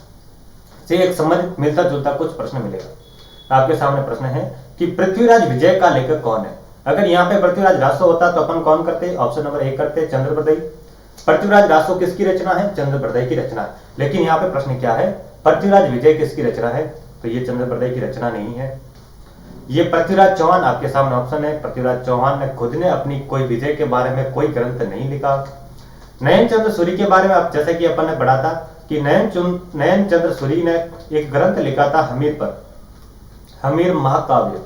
से एक संबंधित मिलता जुलता कुछ प्रश्न मिलेगा। आपके सामने प्रश्न है कि पृथ्वीराज विजय का लेखक कौन है? अगर यहाँ पे पृथ्वीराज रासो होता तो अपन कौन करते? ऑप्शन नंबर 1 करते, चंद्रप्रदयी। पृथ्वीराज रासो किसकी रचना है? चंद्रप्रदयी की रचना है। लेकिन यहाँ पे प्रश्न क्या है? पृथ्वीराज विजय किसकी रचना है? तो ये चंद्रप्रदयी की रचना नहीं है। ये पृथ्वीराज चौहान, आपके सामने ऑप्शन है। पृथ्वीराज चौहान ने खुद ने अपनी कोई विजय के बारे में कोई ग्रंथ नहीं लिखा। नयन चंद्र सूरी के बारे में आप जैसे कि अपन ने पढ़ा था कि नयन चंद्र सूरी ने एक ग्रंथ लिखा था हमीर पर, हमीर महाकाव्य।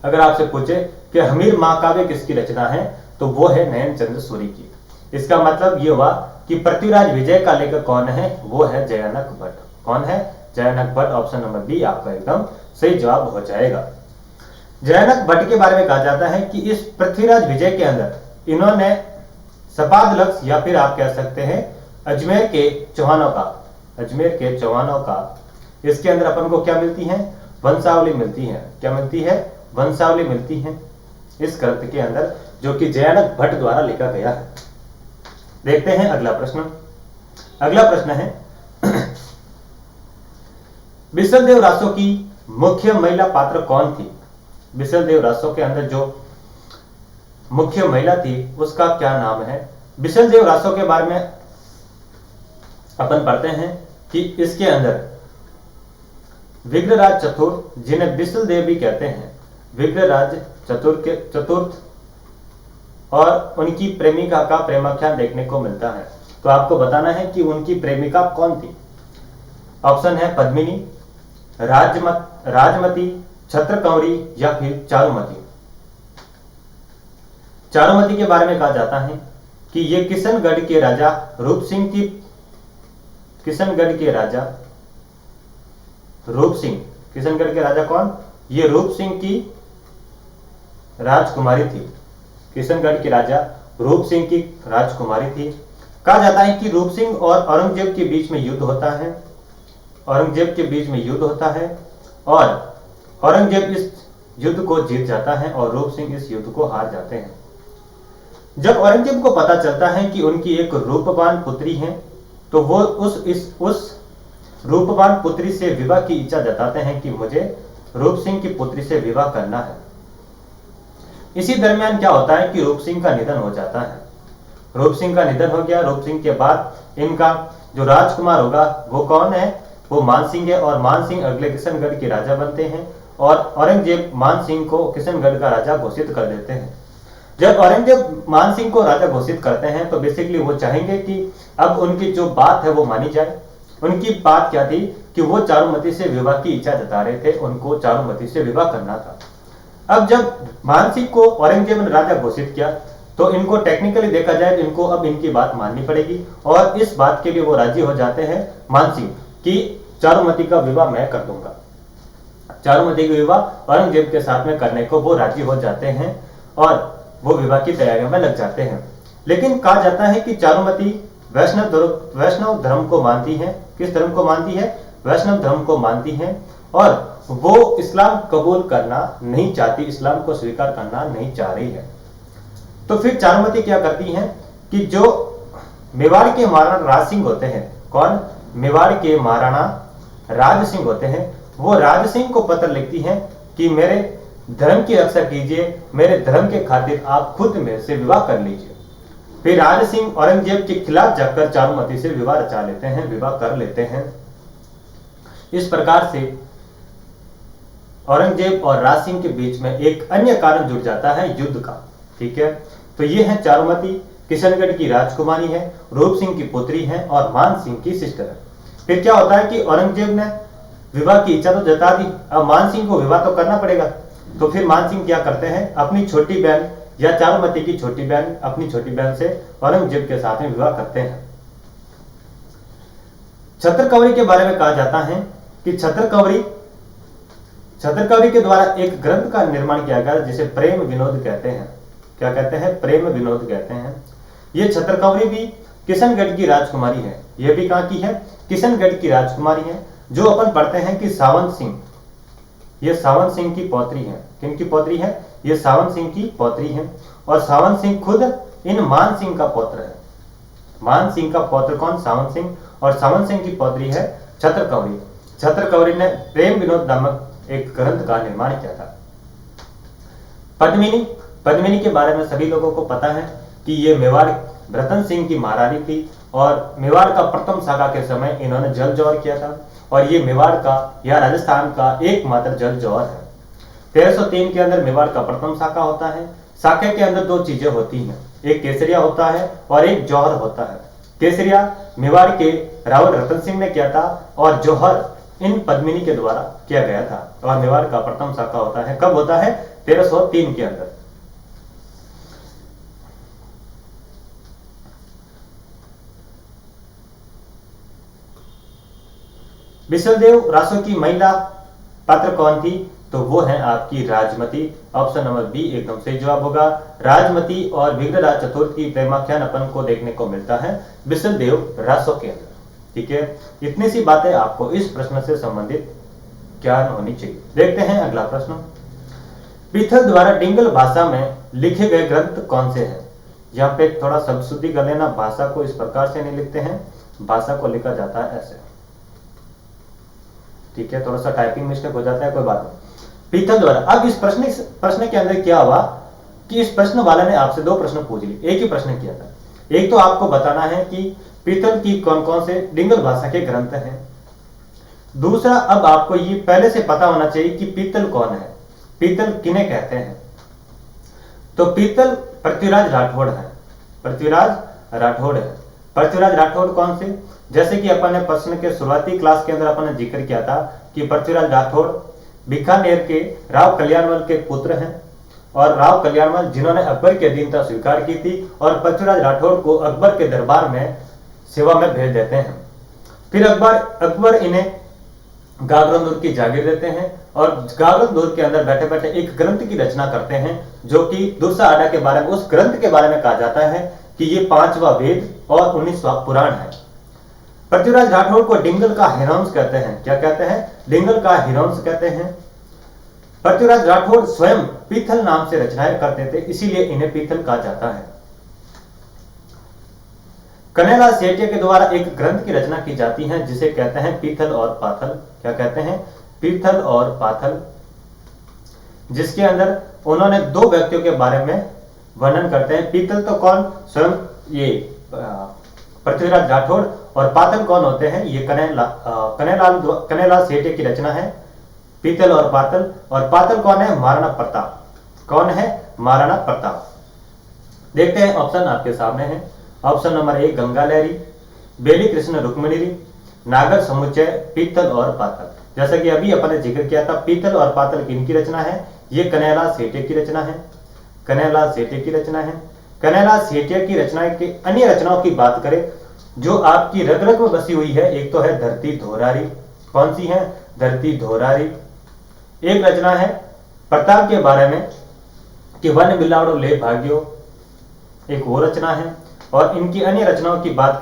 अगर आपसे पूछे कि हमीर महाकाव्य किसकी रचना है, तो वो है नयन चंद्र सूरी की। इसका मतलब ये हुआ कि पृथ्वीराज विजय का लेखक कौन है? वो है जयानक भट्ट। कौन है? Jayanaka Bhatt. Option number B आपका एकदम सही जवाब हो जाएगा। जयानक भट्ट के बारे में कहा जाता है कि इस पृथ्वीराज विजय के अंदर इन्होंने सपाद लक्ष्य, या फिर आप कह सकते हैं अजमेर के चौहानों का, अजमेर के चौहानों का, इसके अंदर अपन को क्या मिलती है? वंशावली मिलती है। क्या मिलती है? वंशावली मिलती है इस ग्रंथ के अंदर, जो कि जयानक भट्ट द्वारा लिखा गया है। देखते हैं अगला प्रश्न। अगला प्रश्न है बिसलदेव रासो की मुख्य महिला पात्र कौन थी? बिसलदेव रासो के अंदर जो मुख्य महिला थी उसका क्या नाम है? बिसलदेव रासो के बारे में अपन पढ़ते हैं कि इसके अंदर विग्रहराज चतुर्थ, जिन्हें बिसलदेव भी कहते हैं, विग्रहराज चतुर्थ और उनकी प्रेमिका का प्रेमाख्यान देखने को मिलता है। तो आपको बताना है कि उनकी प्रेमिका कौन थी। ऑप्शन है पद्मिनी, राजमती, छत्रकौरी या फिर चारुमती। चारुमती के बारे में कहा जाता है कि ये किशनगढ़ के राजा रूप सिंह की, किशनगढ़ के राजा रूप सिंह, किशनगढ़ के राजा कौन? ये रूप सिंह की राजकुमारी थी। किशनगढ़ के राजा रूप सिंह की राजकुमारी थी। कहा जाता है कि रूप सिंह और औरंगजेब के बीच में युद्ध होता है, औरंगजेब के बीच में युद्ध होता है और औरंगजेब इस युद्ध को जीत जाता है और रूप सिंह इस युद्ध को हार जाते हैं। जब औरंगजेब को पता चलता है कि उनकी एक रूपवान पुत्री है, तो वो उस रूपवान पुत्री से विवाह की इच्छा जताते हैं कि मुझे रूप सिंह की पुत्री से विवाह करना है। इसी दरमियान क्या होता है कि रूप सिंह का निधन हो जाता है। रूप सिंह का निधन हो गया। रूप सिंह के बाद इनका जो राजकुमार होगा वो कौन है? वो मान सिंह है, और मान सिंह अगले किशनगढ़ के राजा बनते हैं, और औरंगजेब मान सिंह को किशनगढ़ का राजा घोषित कर देते हैं। जब औरंगजेब मान सिंह को राजा घोषित करते हैं तो बेसिकली वो चाहेंगे कि अब उनकी जो बात है वो मानी जाए। उनकी बात क्या थी कि वो चारुमती से विवाह की इच्छा जता रहे थे, उनको चारुमती से विवाह करना था। अब जब मान सिंह को औरंगजेब ने राजा घोषित किया तो इनको टेक्निकली देखा जाए तो इनको अब इनकी बात माननी पड़ेगी, और इस बात के लिए वो राजी हो जाते हैं मान सिंह कि चारुमती का विवाह मैं कर दूंगा। चारुमती का विवाह औरंगजेब के साथ में करने को वो राजी हो जाते हैं और वो विवाह की तैयारियों में लग जाते हैं। लेकिन कहा जाता है कि चारुमती वैष्णव धर्म को मानती है। किस धर्म को मानती है? वैष्णव धर्म को मानती है, और वो इस्लाम कबूल करना नहीं चाहती, इस्लाम को स्वीकार करना नहीं चाह रही है। तो फिर चारुमती क्या करती हैं कि जो मेवाड़ के महाराणा राज सिंह होते हैं, कौन? मेवाड़ के महाराणा राज सिंह होते हैं, वो राज सिंह को पत्र लिखती हैं कि मेरे धर्म की रक्षा कीजिए, मेरे धर्म के खातिर आप खुद मेरे से विवाह कर लीजिए। फिर राज सिंह औरंगजेब के खिलाफ जाकर चारुमती से विवाह रचा लेते हैं, विवाह कर लेते हैं। इस प्रकार से औरंगजेब और राज सिंह के बीच में एक अन्य कारण जुड़ जाता है, युद्ध का। ठीक है, तो ये है चारुमती, किशनगढ़ की राजकुमारी है, रूप सिंह की पुत्री है और मान सिंह की सिस्टर है। फिर क्या होता है कि औरंगजेब ने विवाह की इच्छा तो जता दी, अब मान सिंह को विवाह तो करना पड़ेगा। तो फिर मान सिंह क्या करते हैं, अपनी छोटी बहन या चारुमती की छोटी बहन, अपनी छोटी बहन से औरंगजेब के साथ में विवाह करते हैं। छत्रकवरी के बारे में कहा जाता है कि छत्रकवरी के द्वारा एक ग्रंथ का निर्माण किया गया जिसे प्रेम विनोद कहते हैं। क्या कहते हैं? प्रेम विनोद कहते हैं। ये छत्रकवरी भी किशनगढ़ की राजकुमारी है। ये भी कहां की है? किशनगढ़ की राजकुमारी है। जो अपन पढ़ते हैं कि सावंत सिंह, ये सावंत सिंह की पौत्री है। किनकी पौत्री है? ये सावंत सिंह की पौत्री है, और सावंत सिंह खुद इन मान सिंह का पौत्र है। मान सिंह का पौत्र कौन? सावंत सिंह, और सावंत सिंह की पौत्री है छत्रकवरी। छत्रकवरी ने प्रेम विनोद नामक एक ग्रंथ का निर्माण किया था। पद्मिनी के बारे में सभी लोगों को पता है कि ये मेवाड़ रतन सिंह की महारानी थी, और मेवाड़ का प्रथम शाखा के समय इन्होंने जल जौहर किया था, और ये मेवाड़ का या राजस्थान का एकमात्र जल जौहर है। 1303 के अंदर मेवाड़ का प्रथम शाखा होता है। शाखा के अंदर दो चीजें होती हैं, एक केसरिया होता है और एक जौहर होता है। केसरिया मेवाड़ के रावल रतन सिंह ने किया था, और जौहर इन पद्मिनी के द्वारा किया गया था, और मेवाड़ का प्रथम शाखा होता है। कब होता है? 1303 के अंदर। बिसलदेव रासो की महिला पात्र कौन थी? तो वो है आपकी राजमती। ऑप्शन नंबर बी एकदम सही जवाब होगा। राजमती और विग्रहराज चतुर्थ की प्रेमाख्यान अपन को देखने को मिलता है बिसलदेव रासो के अंदर। ठीक है, इतनी सी बातें आपको इस प्रश्न से संबंधित ज्ञान होनी चाहिए। देखते हैं अगला प्रश्न। पीथल द्वारा डिंगल भाषा में लिखे गए ग्रंथ कौन से हैं? यहाँ पे थोड़ा शब्द शुद्धि कर लेना, भाषा को इस प्रकार से नहीं लिखते हैं, भाषा को लिखा जाता है ऐसे। ठीक है, थोड़ा सा टाइपिंग मिस्टेक हो जाता है, कोई बात नहीं। पीथल द्वारा, अब इस प्रश्न के अंदर क्या हुआ कि इस प्रश्न वाला ने आपसे दो प्रश्न पूछ लिए, एक ही प्रश्न किया था। एक तो आपको बताना है कि पीथल की कौन कौन से डिंगल भाषा के ग्रंथ हैं। दूसरा, अब आपको ये पहले से पता होना चाहिए कि पीतल कौन है, पीतल किन्हें कहते हैं। तो पीतल पृथ्वीराज राठौड़ है, पृथ्वीराज राठौड़ है। पृथ्वीराज राठौड़ कौन से? जैसे कि अपन ने प्रश्न के शुरुआती क्लास के अंदर अपन ने जिक्र किया था कि पृथ्वीराज राठौड़ बीकानेर के राव कल्याणमल के पुत्र हैं, और राव कल्याणमल जिन्होंने अकबर की अधीनता स्वीकार की थी, और पृथ्वीराज राठौड़ को अकबर के दरबार में सेवा में भेज देते हैं। फिर अकबर इन्हें गागरंदूर की जागीर देते हैं, और गागरंदूर के अंदर बैठे बैठे एक ग्रंथ की रचना करते हैं, जो कि दुर्सा आडा के बारे में, उस ग्रंथ के बारे में कहा जाता है कि ये 5वां वेद और 19वां पुराण है। पृथ्वीराज राठौड़ को डिंगल का हिरवंश कहते हैं। क्या कहते हैं? डिंगल का हिरवंश कहते हैं। पृथ्वीराज राठौड़ स्वयं पीथल नाम से रचनाएं करते थे, इसीलिए इन्हें पीथल कहा जाता है। कन्हैयालाल सेठिया के द्वारा एक ग्रंथ की रचना की जाती है जिसे कहते हैं पीथल और पाथल। क्या कहते हैं? पीथल और पाथल, जिसके अंदर उन्होंने दो व्यक्तियों के बारे में वर्णन करते हैं। पीथल तो कौन? स्वयं ये पृथ्वीराज राठौड़। और पाथल कौन होते हैं? ये कन्हैयालाल सेठिया की रचना है पीथल और पाथल। और पाथल कौन है? महाराणा प्रताप। कौन है? महाराणा प्रताप। देखते हैं ऑप्शन आपके सामने है। ऑप्शन नंबर ए गंगा लहरी, बेली कृष्ण रुक्मिणी, नागर समुच्चय, पीथल और पाथल। जैसा कि अभी अपन ने जिक्र किया था, पीथल और पाथल किनकी रचना है? ये कन्हैयालाल सेठिया की रचना है। कन्हैयालाल सेठिया की रचना है। कन्हैयालाल सेठिया की रचना के अन्य रचनाओं की बात करें जो आपकी रग रग में बसी हुई है, एक तो है धरती धोरारी। कौन सी है? धरती धोरारी। एक रचना है प्रताप के बारे में कि वन बिलावड़ो ले भाग्यो, एक वो रचना है। और इनकी अन्य रचनाओं की बात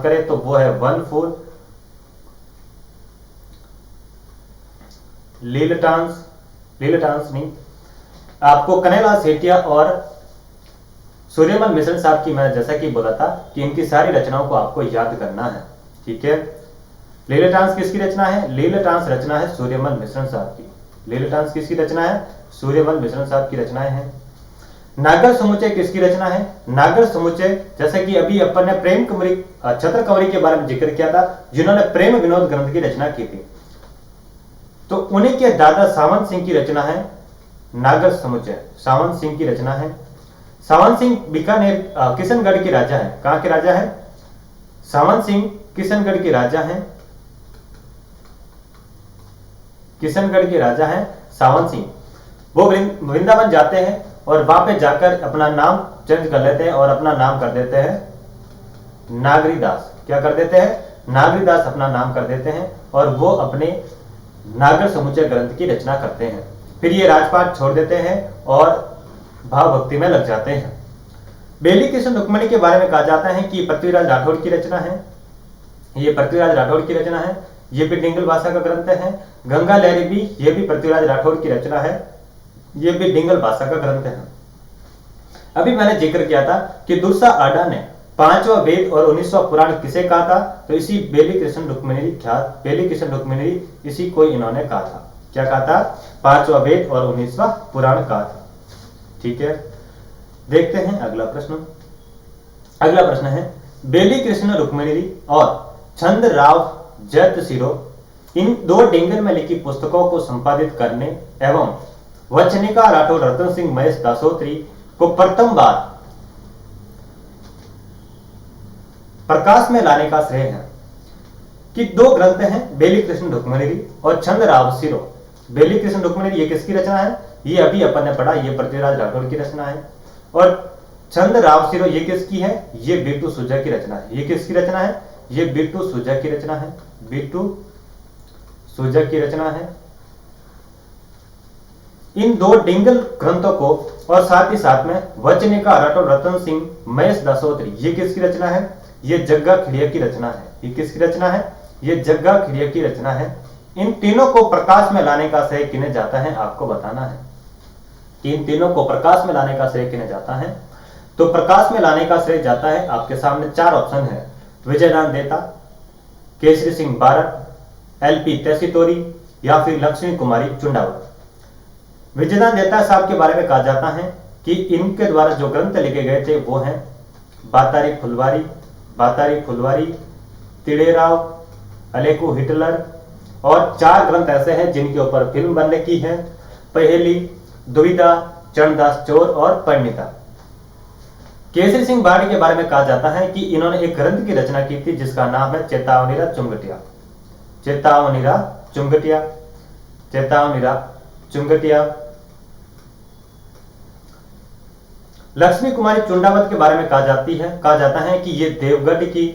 करें तो वो है वन फूल, लीलटांस नहीं, आपको कन्हैयालाल सेठिया और सूर्यमल मिश्र साहब की मैं जैसा कि बोला था कि इनकी सारी रचनाओं को आपको याद करना है। ठीक है। लीलटांस किसकी रचना है? लीलटांस रचना है सूर्यमल मिश्र साहब की। लीलटांस किसकी रचना है? सूर्यमल मिश्र साहब की रचनाएं हैं। नागर समुच्चय किसकी रचना है? नागर समुच्चय जैसे कि अभी अपन ने प्रेम कुमारी छत्र कंवरी के बारे में जिक्र किया था, जिन्होंने प्रेम विनोद ग्रंथ की रचना की थी, तो उन्हीं के दादा सावंत सिंह की रचना है नागर समुच्चय। सावंत सिंह की रचना है। सावंत सिंह बीकानेर किशनगढ़ के राजा है। कहां के राजा है? सावंत सिंह किशनगढ़ के राजा हैं। किशनगढ़ के राजा हैं सावंत सिंह। वो वृंदावन जाते हैं और वहां पे जाकर अपना नाम चेंज कर लेते हैं और अपना नाम कर देते हैं नागरीदास। क्या कर देते हैं? नागरीदास अपना नाम कर देते हैं और वो अपने नागर समुच्चय ग्रंथ की रचना करते हैं। फिर ये राजपाट छोड़ देते हैं और भाव भक्ति में लग जाते हैं। बेली कृष्ण रुक्मिणी के बारे में कहा जाता है कि पृथ्वीराज राठौड़ की रचना है। ये पृथ्वीराज राठौड़ की रचना है। ये भी डिंगल भाषा का ग्रंथ है। गंगा लहरी भी, ये भी पृथ्वीराज राठौड़ की रचना है। ये भी डिंगल भाषा का ग्रंथ है। अभी मैंने जिक्र किया था कि दुर्सा आडा ने 5वां वेद और 19वां पुराण किसे कहा था? तो इसी बेली कृष्ण रुक्मिणी इसी को इन्होंने कहा था। क्या कहा था? 5वां वेद और 19वां पुराण कहा था। ठीक है। देखते हैं अगला प्रश्न। अगला प्रश्न है बेली कृष्ण रुक्मिणी और छंद राव जयतसिरो इन दो डेंगल में लिखी पुस्तकों को संपादित करने एवं वचनिका राठौर रतन सिंह महेश दासोत्री को प्रथम बार प्रकाश में लाने का श्रेय है कि दो ग्रंथ हैं बेली कृष्ण रुक्मिणी और छंद राव सिरो। बेली कृष्ण रुक्मिणी ये किसकी रचना है? ये अभी अपन ने पढ़ा, ये पृथ्वीराज राठौड़ की रचना है। और छंद राव सिरो ये किसकी है? ये बिट्टू सुजा की रचना है। ये किसकी रचना है? ये बिट्टू सुजा की रचना है। बिट्टू सुजा की रचना है। इन दो डिंगल ग्रंथों को और साथ ही साथ में वचनिका राठौर रतन सिंह महेश दासोत्री ये किसकी रचना है? ये जग्गा खिड़िया की रचना है। ये किसकी रचना है? ये जग्गा खिड़िया की रचना है। इन तीनों को प्रकाश में लाने का श्रेय किन्हें जाता है आपको बताना है। इन तीनों को प्रकाश में लाने का श्रेय किन्हें जाता है? तो प्रकाश में लाने का श्रेय जाता है, आपके सामने चार ऑप्शन है, विजयदान देता, केसरी सिंह बारट, एलपी तैसीतोरी या फिर लक्ष्मी कुमारी चुंडावत। विजयदान देता साहब के बारे में कहा जाता है कि इनके द्वारा जो ग्रंथ लिखे गए थे वो हैं बातारी फुलवारी, तिड़ेराव, अलेकू हिटलर और चार ग्रंथ ऐसे हैं जिनके ऊपर फिल्म बनने की है, पहेली, दुविधा, चरणदास चोर और परिणीता। केसरी सिंह बाड़ी के बारे में कहा जाता है कि इन्होंने एक ग्रंथ की रचना की थी जिसका नाम है चेतावनीरा चुंगटिया। लक्ष्मी कुमारी चुंडावत के बारे में कहा जाता है कि ये देवगढ़ की,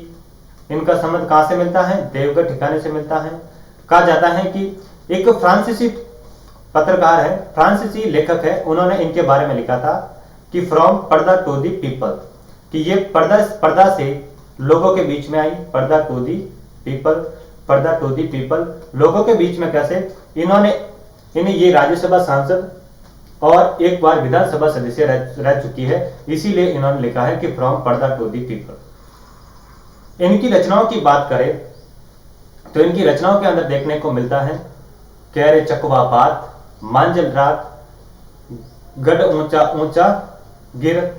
इनका संबंध कहां से मिलता है? देवगढ़ ठिकाने से मिलता है। कहा जाता है कि एक फ्रांसीसी पत्रकार है, फ्रांसीसी लेखक है, उन्होंने इनके बारे में लिखा था कि फ्रॉम पर्दा टू दी पीपल, कि ये पर्दा से लोगों के बीच में आई, पर्दा टू दी पीपल लोगों के बीच में कैसे? इन्हें ये राज्यसभा सांसद और एक बार विधानसभा सदस्य रह चुकी है, इसीलिए इन्होंने लिखा है कि फ्रॉम पर्दा टू दी पीपल। इनकी रचनाओं की बात करें तो इनकी रचनाओं के अंदर देखने को मिलता है कह रे चकवा बात, मांझल रात, गढ़ ऊंचा ऊंचा गिर।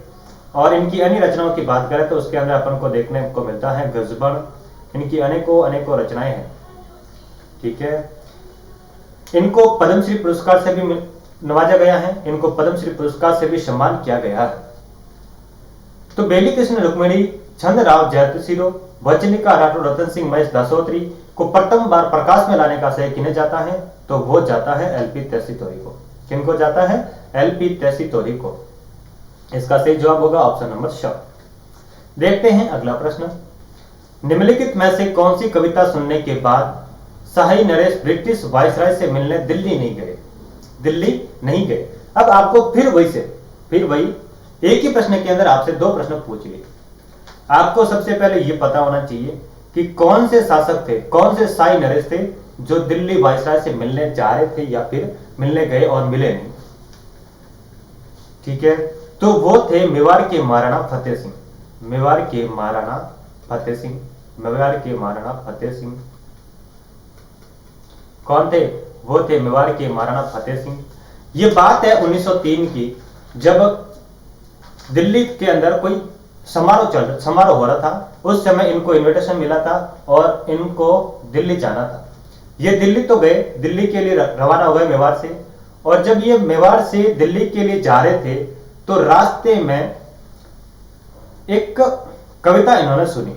और इनकी अन्य रचनाओं की बात करें तो उसके अंदर अपन को देखने को मिलता है गजबन। इनकी अनेकों रचनाएं हैं। ठीक है, इनको पद्मश्री पुरस्कार से भी नवाजा गया है, इनको पद्मश्री पुरस्कार से भी सम्मान किया गया है। तो बेली कृष्ण रुक्मिणी, छंदराव जयतिसिरो, वचनिका राठौर, रतन सिंह, महेश दासोत्री को प्रथम बार प्रकाश में लाने का श्रेय किन्हें जाता है? तो वो जाता है एलपी तैसीतोरी को। किनको जाता है? एलपी तैसीतोरी को। इसका सही जवाब होगा ऑप्शन नंबर श। देखते हैं अगला प्रश्न। निम्नलिखित में से कौन सी कविता सुनने के बाद शाही नरेश ब्रिटिश वायसराय से मिलने दिल्ली नहीं गए? दिल्ली नहीं गए। अब आपको फिर वही एक ही प्रश्न के अंदर आपसे दो प्रश्न पूछ लिए। आपको सबसे पहले यह पता होना चाहिए कि कौन से शासक थे, कौन से शाही नरेश थे जो दिल्ली वायसराय से मिलने जा रहे थे या फिर मिलने गए और मिले नहीं। ठीक है, तो वो थे मेवाड़ के महाराणा फतेह सिंह। मेवाड़ के महाराणा फतेह सिंह। मेवाड़ के महाराणा फतेह सिंह कौन थे? वो थे मेवाड़ के महाराणा फतेह सिंह। ये बात है 1903 की, जब दिल्ली के अंदर कोई समारोह हो रहा था। उस समय इनको इनविटेशन मिला था और इनको दिल्ली जाना था। ये दिल्ली तो गए, दिल्ली के लिए रवाना हो गए मेवाड़ से। और जब ये मेवाड़ से दिल्ली के लिए जा रहे थे तो रास्ते में एक कविता इन्होंने सुनी।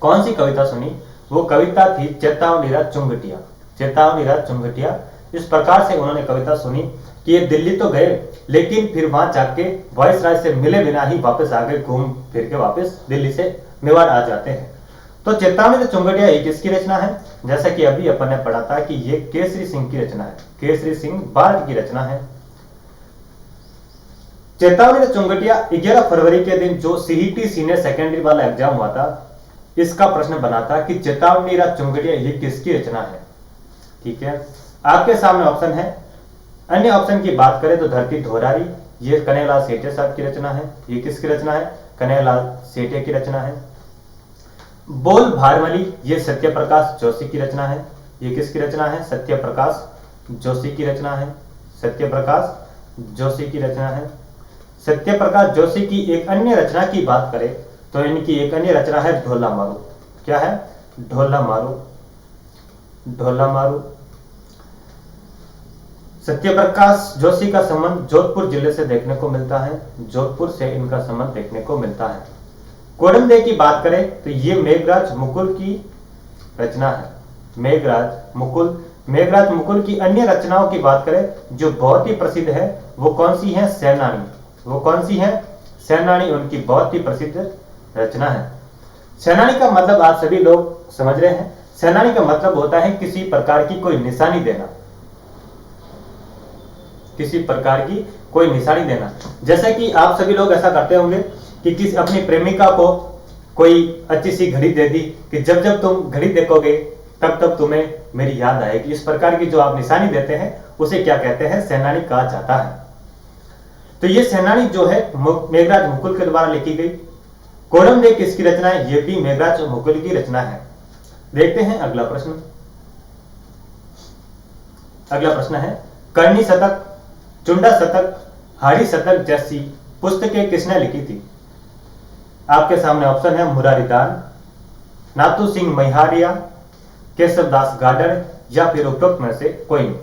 कौन सी कविता सुनी? वो कविता थी चेतावनी चुंगटिया। चेतावनी चुंगटिया। इस प्रकार से उन्होंने कविता सुनी कि ये दिल्ली तो गए लेकिन फिर वहां जाके वायसराय से मिले बिना ही वापस आ गए, घूम फिर के वापस दिल्ली से मेवाड़ आ जाते हैं। तो चेतावनी चुंगटिया ये किसकी रचना है? जैसा कि अभी अपन ने पढ़ा था कि ये केसरी सिंह की रचना है। केसरी सिंह बार्ड की रचना है। चेतावनी चुंगटिया 11 फरवरी के दिन जो सीईटी सीनियर सेकेंडरी वाला एग्जाम हुआ था, इसका प्रश्न बना था कि चेतावनी चुंगटिया ये किसकी रचना है। ठीक है, आपके सामने ऑप्शन है। अन्य ऑप्शन की बात करें तो धरती ढोरारी, ये कन्हैयालाल सेठे साहब की रचना है। ये किसकी रचना है? कन्हैयालाल सेठे की रचना है। बोल भारमली, ये सत्यप्रकाश जोशी की रचना है। ये किसकी रचना है? सत्यप्रकाश जोशी की रचना है। सत्यप्रकाश जोशी की रचना है। सत्यप्रकाश जोशी की एक अन्य रचना की बात करें तो इनकी एक अन्य रचना है ढोला मारू। क्या है? ढोला मारू। ढोला मारू। सत्यप्रकाश जोशी का संबंध जोधपुर जिले से देखने को मिलता है। जोधपुर से इनका संबंध देखने को मिलता है। कोडम दे की बात करें तो ये मेघराज मुकुल की रचना है। मेघराज मुकुल की अन्य रचनाओं की बात करें जो बहुत ही प्रसिद्ध है, वो कौन सी है? सेनानी। वो कौन सी है? सेनानी उनकी बहुत ही प्रसिद्ध रचना है। सेनानी का मतलब आप सभी लोग समझ रहे हैं। सेनानी का मतलब होता है किसी प्रकार की कोई निशानी देना। किसी प्रकार की कोई निशानी देना। जैसा कि आप सभी लोग ऐसा करते होंगे कि किसी अपनी प्रेमिका को कोई अच्छी सी घड़ी दे दी कि जब जब तुम घड़ी देखोगे तब तब तुम्हें मेरी याद आएगी। इस प्रकार की जो आप निशानी देते हैं उसे क्या कहते हैं? सेनानी कहा जाता है। तो ये सेनानी जो है मेघराज मुकुल के द्वारा लिखी गई। कोडम दे किसकी रचना है? ये भी मेघराज मुकुल की रचना है। देखते हैं अगला प्रश्न। अगला प्रश्न है करनी शतक, चुंडा शतक, हाड़ी शतक जैसी पुस्तकें किसने लिखी थी? आपके सामने ऑप्शन है मुरारीदान, नाथू सिंह मैहारिया, केशवदास गाडर या फिर उपरोक्त में से कोई नहीं।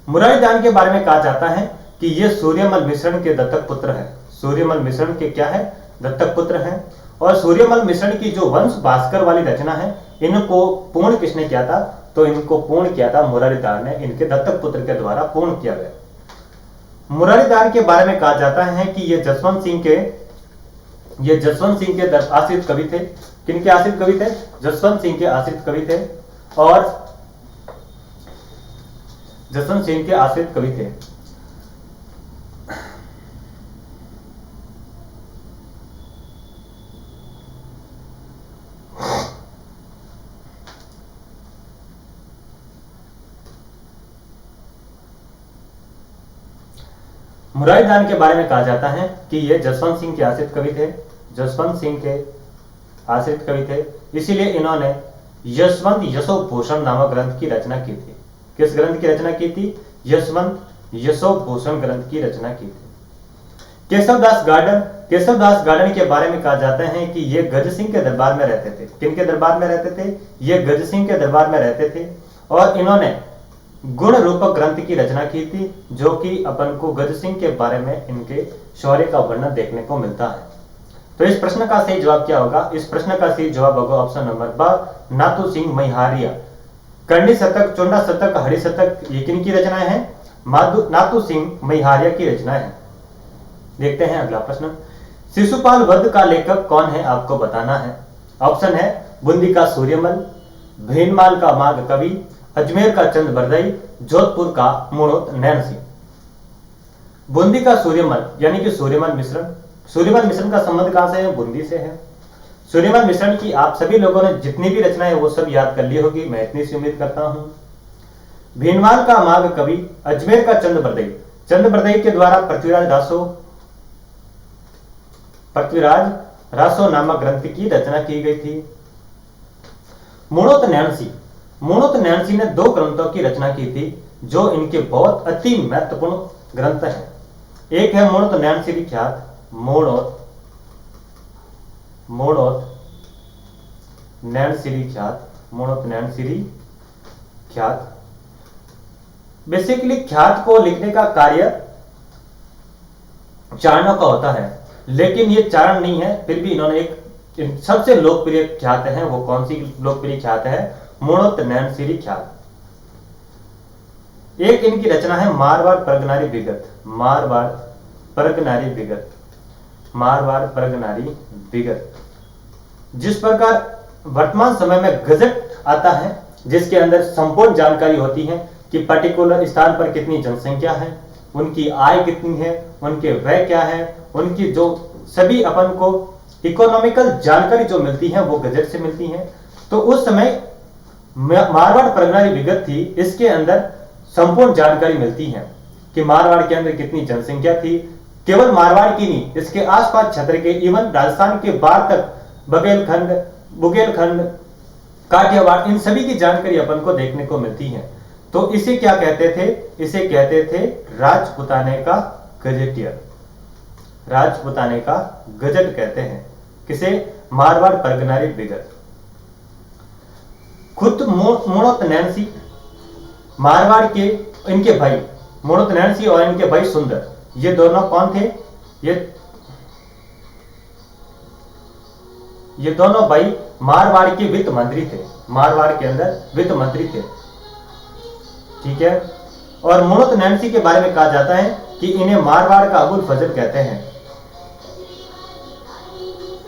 मुरारीदान के बारे में कहा जाता है कि यह सूर्यमल मिश्रण के दत्तक पुत्र है। सूर्यमल मिश्रण के क्या है? दत्तक पुत्र हैं। और सूर्यमल मिश्रण की जो वंश भास्कर वाली रचना है, इनको पूर्ण किसने किया था? तो इनको पूर्ण किया था मुरारीदान ने, इनके दत्तक पुत्र के द्वारा पूर्ण किया गया। मुरारीदान के बारे में कहा जाता है कि ये जसवंत सिंह के आश्रित कवि थे। किनके आश्रित कवि थे? जसवंत सिंह के आश्रित कवि थे। और जसवंत सिंह के आश्रित कवि थे। मुरारीदान के बारे में कहा जाता है कि ये जसवंत सिंह के आश्रित कवि थे, जसवंत सिंह के आश्रित कवि थे, इसीलिए इन्होंने यशवंत यशोभूषण नामक ग्रंथ की रचना की थी। किस ग्रंथ की रचना की थी? यशवंत यशोभूषण ग्रंथ की रचना की थी। केशवदास गार्डन के बारे में कहा जाता है कि ये गज सिंह के दरबार में रहते थे। किनके दरबार में रहते थे? ये गज सिंह के दरबार में रहते थे और इन्होंने गुण रूपक ग्रंथ की रचना की थी, जो कि अपन को गज सिंह के बारे में इनके शौर्य का वर्णन देखने को मिलता है। तो इस प्रश्न का सही जवाब क्या होगा? इस प्रश्न का सही जवाब होगा ऑप्शन नंबर ब, नाथू सिंह मैहारिया। करणी शतक, चोंडा शतक, हरि शतक, ये किनकी रचनाएं हैं? नाथू सिंह मैहारिया की रचनाएं हैं। देखते हैं अगला प्रश्न। शिशुपाल वध का लेखक कौन है? आपको बताना है। ऑप्शन है बूंदी का सूर्यमल, भीनमाल का माघ कवि, अजमेर का चंद बरदई, जोधपुर का मुणोत नैन सिंह। बूंदी का सूर्यमल यानी कि सूर्यमल मिश्रण। सूर्यमल मिश्रण का संबंध कहां से है? बूंदी से है। सूर्यमल मिश्रण की आप सभी लोगों ने जितनी भी रचनाएं वो सब याद कर ली होगी, मैं इतनी सी उम्मीद करता हूं। भीनमाल का माघ कवि, अजमेर का चंद बरदई के द्वारा पृथ्वीराज रासो नामक ग्रंथ की रचना की गई थी। मुणोत नैन सिंह ने 2 ग्रंथों की रचना की थी जो इनके बहुत अति महत्वपूर्ण ग्रंथ हैं। एक है मुणोत नैन सिरी ख्यात, मुणोत नैन सिरी ख्यात। बेसिकली ख्यात को लिखने का कार्य चारणों का होता है, लेकिन ये चारण नहीं है, फिर भी इन्होंने एक सबसे लोकप्रिय ख्यात है। वो कौन सी लोकप्रिय ख्यात है? मुणोत नैन सिरी ख्यात। एक इनकी रचना है मारवाड़ परगनारी विगत। जिस प्रकार वर्तमान समय में गजट आता है, जिसके अंदर संपूर्ण जानकारी होती है कि पर्टिकुलर स्थान पर कितनी जनसंख्या है, उनकी आय कितनी है, उनके व्यय क्या है, उनकी जो सभी अपन को इकोनॉमिकल जानकारी जो मिलती है वो गजट से मिलती है। तो उस समय मारवाड़ परगनारी विगत थी, इसके अंदर संपूर्ण जानकारी मिलती है कि मारवाड़ के अंदर कितनी जनसंख्या थी। केवल मारवाड़ की नहीं, इसके आसपास क्षेत्र के, इवन राजस्थान के बाहर तक, बुगेलखंड, काठियावाड़, इन सभी की जानकारी अपन को देखने को मिलती है। तो इसे क्या कहते थे? इसे कहते थे राजपुताने का गजेटियर। राजपुताने का गजट कहते हैं किसे? मारवाड़ परगनारी विगत। खुद मुणोत नैन सिंह, मारवाड़ के इनके भाई मुणोत नैन सिंह और इनके भाई सुंदर, ये दोनों कौन थे? ये दोनों भाई मारवाड़ के वित्त मंत्री थे, मारवाड़ के अंदर वित्त मंत्री थे, ठीक है। और मुणोत नैन सिंह के बारे में कहा जाता है कि इन्हें मारवाड़ का अबुल फजल कहते हैं।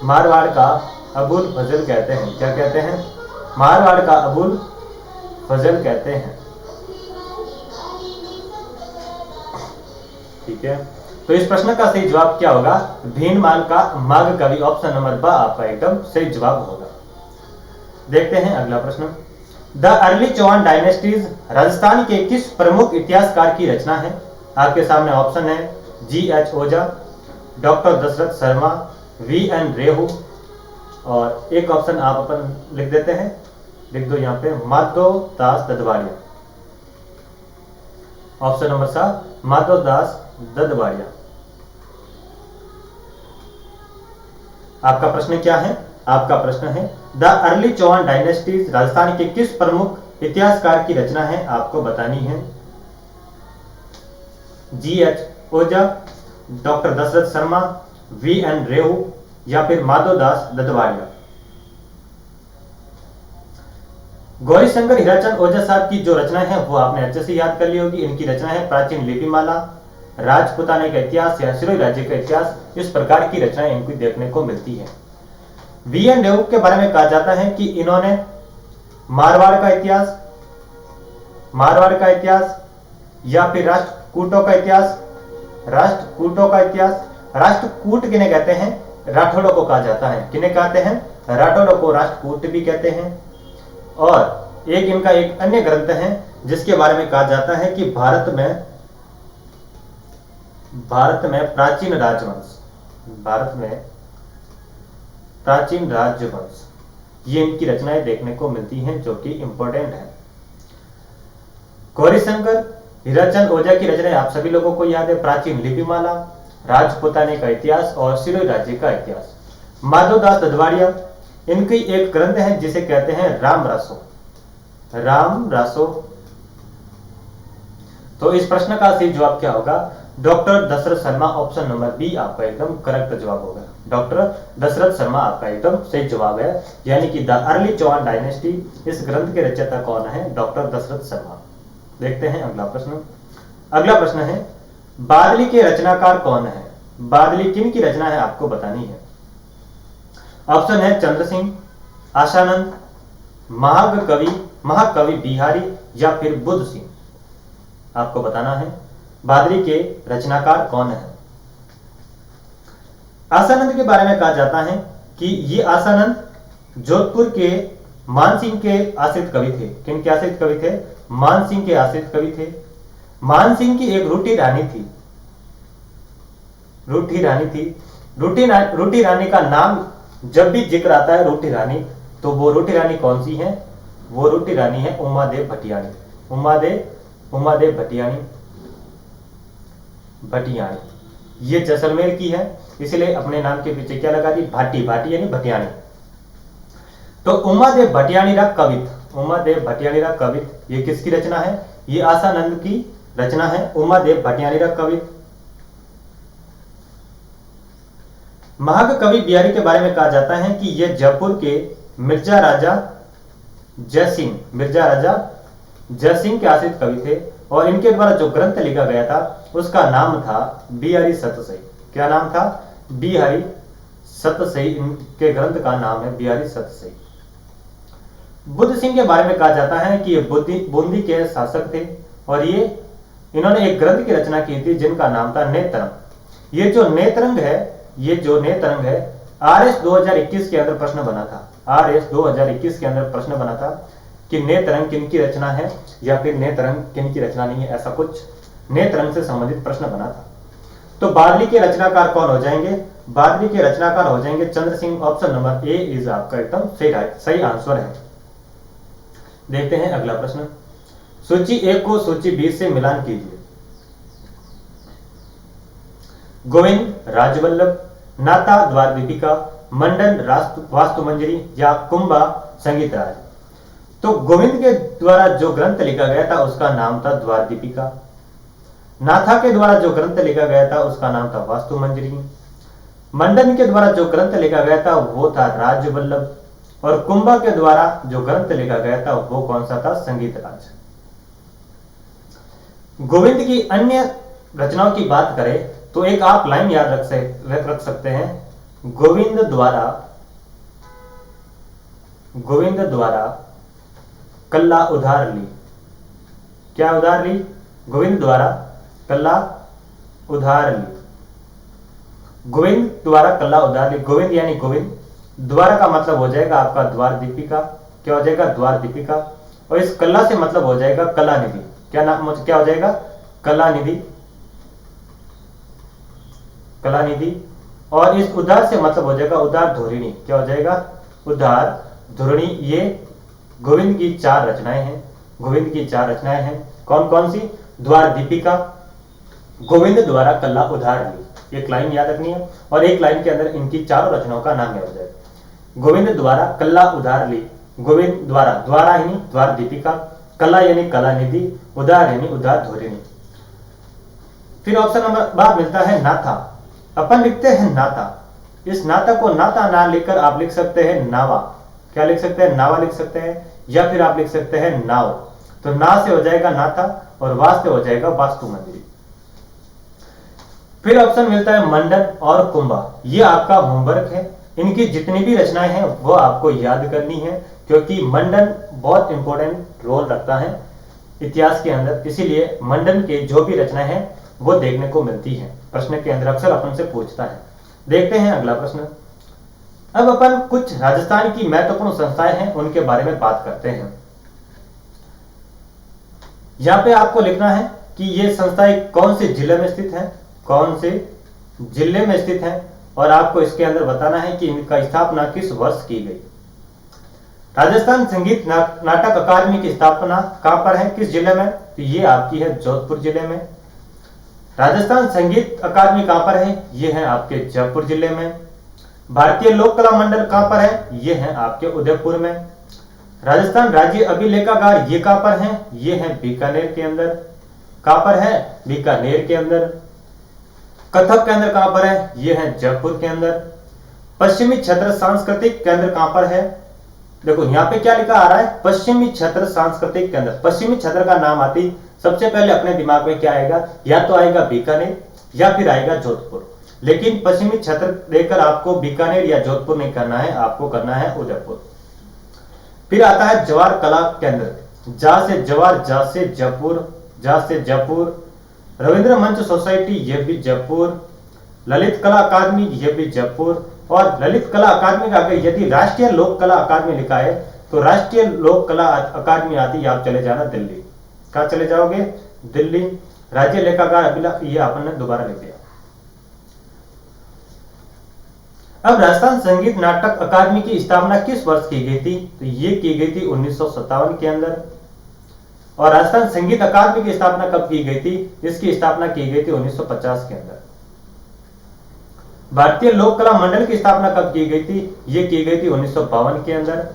मारवाड़ का अबुल फजल कहते हैं। क्या कहते हैं? मारवाड़ का अबुल फजल कहते हैं, ठीक है। तो इस प्रश्न का सही जवाब क्या होगा? भीनमाल का माघ कवि, ऑप्शन नंबर ब आपका एकदम सही जवाब होगा। देखते हैं अगला प्रश्न। The early Chauhan dynasties Rajasthan के किस प्रमुख इतिहासकार की रचना है? आपके सामने ऑप्शन है G.H. ओझा, डॉक्टर दशरथ शर्मा, V.N. रेहू, और एक ऑप्शन आप अपन लिख देते हैं, लिख दो यहाँ पे, माधवदास ददवाड़िया। ऑप्शन नंबर सा माधवदास ददवाड़िया। आपका प्रश्न क्या है? आपका प्रश्न है the early Chauhan dynasties Rajasthan के किस प्रमुख इतिहासकार की रचना है? आपको बतानी है। G.H. ओझा, डॉक्टर दशरथ शर्मा, V.N. रेहू या फिर माधवदास ददवाड़िया। गौरीशंकर हीराचंद ओझा साहब की जो रचना है वो आपने अच्छे से याद कर ली होगी। इनकी रचना है प्राचीन लिपिमाला, राजपुताने का इतिहास या सिरोही राज्य का इतिहास। इस प्रकार की रचनाएं इनको देखने को मिलती है। V.N. रेहू के बारे में कहा जाता है कि इन्होंने मारवाड़ का इतिहास या फिर राष्ट्रकूटों का इतिहास। राष्ट्रकूट किन्हें कहते हैं? राठौड़ों को कहा जाता है। किन्हें कहते हैं? राठौड़ों को राष्ट्रकूट भी कहते हैं। और एक इनका एक अन्य ग्रंथ है जिसके बारे में कहा जाता है कि भारत में भारत में प्राचीन राजवंश, भारत में प्राचीन राजवंश, ये इनकी रचनाएं देखने को मिलती हैं जो कि इंपॉर्टेंट है। गौरीशंकर हीराचंद ओझा की रचनाएं आप सभी लोगों को याद है, प्राचीन लिपिमाला, राजपुताने का इतिहास और सिरोही राज्य का इतिहास। माधवदास ददवाड़िया, इनकी एक ग्रंथ है जिसे कहते हैं राम रासो, राम रासो। तो इस प्रश्न का सही जवाब क्या होगा? Doctor Dasharath Sharma, option number B आपका एकदम करेक्ट जवाब होगा। डॉक्टर दशरथ शर्मा आपका एकदम सही जवाब है, यानी कि द अर्ली चौहान डायनेस्टी, इस ग्रंथ के रचयिता कौन है? डॉक्टर दशरथ शर्मा। देखते हैं अगला प्रश्न। अगला प्रश्न है, बादली के रचनाकार कौन है? बादली किन की रचना है आपको बतानी है। ऑप्शन है चंद्र सिंह, आशानंद, महाकवि बिहारी या फिर बुद्ध सिंह। आपको बताना है बादली के रचनाकार कौन है। आशानंद के बारे में कहा जाता है कि ये आशानंद जोधपुर के मानसिंह के आश्रित कवि थे। किन के आश्रित कवि थे? मानसिंह के आश्रित कवि थे। मानसिंह की एक रूठी रानी थी, रूठी रानी थी। रूठी रानी का नाम जब भी जिक्र आता है रूठी रानी, तो वो रूठी रानी कौन सी है? वो रूठी रानी है उमादेव भटियाणी, उमादेव भटियाणी। ये जैसलमेर की है, इसलिए अपने नाम के पीछे क्या लगा दी? भाटी, भाटी यानी भटियाणी। तो उमादेव भटियाणीरा कवित, उमादेव भटियाणीरा कवित, ये किसकी रचना है? ये आशानंद की रचना है, उमादेव भटियाणीरा कवित। महाकवि बिहारी के बारे में कहा जाता है कि यह जयपुर के मिर्जा राजा जयसिंह के आश्रित कवि थे और इनके द्वारा जो ग्रंथ लिखा गया था उसका नाम था बिहारी सतसई। क्या नाम था? बिहारी सतसई। इनके ग्रंथ का नाम है बिहारी सतसई। बुद्ध सिंह के बारे में कहा जाता है कि ये बूंदी के शासक थे और इन्होंने एक ग्रंथ की रचना की थी जिनका नाम था नेत्रंग। ये जो नेत्रंग है आरएस 2021 के अंदर प्रश्न बना था, आरएस 2021 के अंदर प्रश्न बना था कि नेत्रंग किन की रचना है या फिर नेत्रंग किन की रचना नहीं है, ऐसा कुछ नेत्रंग से संबंधित प्रश्न बना था। तो बादली के रचनाकार कौन हो जाएंगे? बादली के रचनाकार हो जाएंगे Chandra Singh. Option number A is आपका एकदम सही आंसर है। देखते हैं अगला प्रश्न। सूची 1 को सूची 20 से मिलान कीजिए। गोविंद राजवल्लभ, नाथा द्वार दीपिका, मंडन वास्तुमंजरी या कुंभा संगीत राज। तो गोविंद के द्वारा जो ग्रंथ लिखा गया था उसका नाम था द्वार दीपिका। नाथा के द्वारा जो ग्रंथ लिखा गया था उसका नाम था वास्तुमंजरी। मंडन के द्वारा जो ग्रंथ लिखा गया था वो था राजवल्लभ और कुंभा के द्वारा जो ग्रंथ लिखा गया था वो कौन सा था? संगीत राज। गोविंद की अन्य रचनाओं की बात करें तो एक आप लाइन याद रख सकते हैं, गोविंद द्वारा कल्ला उधार ली। क्या उधार ली? गोविंद द्वारा कल्ला उधार ली। गोविंद द्वारा कल्ला उधार ली। गोविंद यानी गोविंद, द्वारा का मतलब हो जाएगा आपका द्वार दीपिका। क्या हो जाएगा? द्वार दीपिका। और इस कला से मतलब हो जाएगा कला निधि। क्या हो जाएगा? कला निधि। और इस उधार से मतलब हो जाएगा उधार धोरिणी। क्या हो जाएगा? उधार धोरिणी। ये गोविंद की 4 रचनाएं हैं। कौन कौन सी? द्वार दीपिका, गोविंद द्वारा कल्ला उधार ली, एक लाइन याद रखनी है और एक लाइन के अंदर इनकी 4 रचनाओं का नाम याद हो जाएगा। गोविंद द्वारा कल्ला उधार ली, गोविंद द्वारा यानी द्वार दीपिका, कला यानी कला निधि, उधार यानी उधार धोरिणी। फिर ऑप्शन नंबर बाद मिलता है नाथा। अपन लिखते हैं नाथा। इस नाथा को नाथा ना लिखकर आप लिख सकते हैं नावा। क्या लिख सकते हैं? नावा लिख सकते हैं या फिर आप लिख सकते हैं नाव। तो ना से हो जाएगा नाथा और वास से हो जाएगा वास्तुमंजरी। फिर ऑप्शन मिलता है मंडन और कुंभा। ये आपका होमवर्क है। इनकी जितनी भी रचनाएं हैं वो आपको याद करनी है क्योंकि मंडन बहुत इंपॉर्टेंट रोल रखता है इतिहास के अंदर, इसीलिए मंडन के जो भी रचनाएं हैं वो देखने को मिलती है, प्रश्न के अंदर अक्सर अपन से पूछता है। देखते हैं अगला प्रश्न। अब अपन कुछ राजस्थान की महत्वपूर्ण संस्थाएं हैं उनके बारे में बात करते हैं। यहां पे आपको लिखना है कि ये संस्थाएं कौन से जिले में स्थित है, कौन से जिले में स्थित है, और आपको इसके अंदर बताना है कि इनका स्थापना किस वर्ष की गई। राजस्थान संगीत नाटक अकादमी की स्थापना कहां पर है, किस जिले में, तो ये आपकी है जोधपुर जिले में। राजस्थान संगीत अकादमी कहां पर है, ये है आपके जयपुर जिले में। भारतीय लोक कला मंडल कहां पर है, ये है आपके उदयपुर में। राजस्थान राज्य अभिलेखागार ये कहां पर है, ये है बीकानेर के अंदर। कहां पर है, बीकानेर के अंदर। कथक केंद्र कहां पर है, ये है जयपुर के अंदर। पश्चिमी क्षेत्र सांस्कृतिक केंद्र कहां पर है, देखो यहां पे क्या लिखा आ रहा है, पश्चिमी क्षेत्र सांस्कृतिक केंद्र। पश्चिमी क्षेत्र का नाम आती सबसे पहले अपने दिमाग में क्या आएगा, या तो आएगा बीकानेर या फिर आएगा जोधपुर। लेकिन पश्चिमी क्षेत्र देकर आपको बीकानेर या जोधपुर नहीं करना है, आपको करना है उदयपुर। फिर आता है जवार कला केंद्र, जा से जवार, जा से जयपुर, जा से जयपुर। रविंद्र मंच सोसाइटी ये भी जयपुर। ललित कला अकादमी ये भी जयपुर। और ललित कला अकादमी का आगे यदि राष्ट्रीय लोक कला अकादमी लिखा है तो राष्ट्रीय लोक कला अकादमी आती, आप चले जाना दिल्ली। कहा चले जाओगे, दिल्ली। राज्य लेखाकार अभिलेख ये आपने दोबारा लिख दिया। अब राजस्थान संगीत नाटक अकादमी की स्थापना किस वर्ष की गई थी, तो ये की गई थी 1957 के अंदर। और राजस्थान संगीत अकादमी की स्थापना कब की गई थी, इसकी स्थापना की गई थी 1950 के अंदर। भारतीय लोक कला मंडल की स्थापना कब की गई थी, ये की गई थी 1952 के अंदर।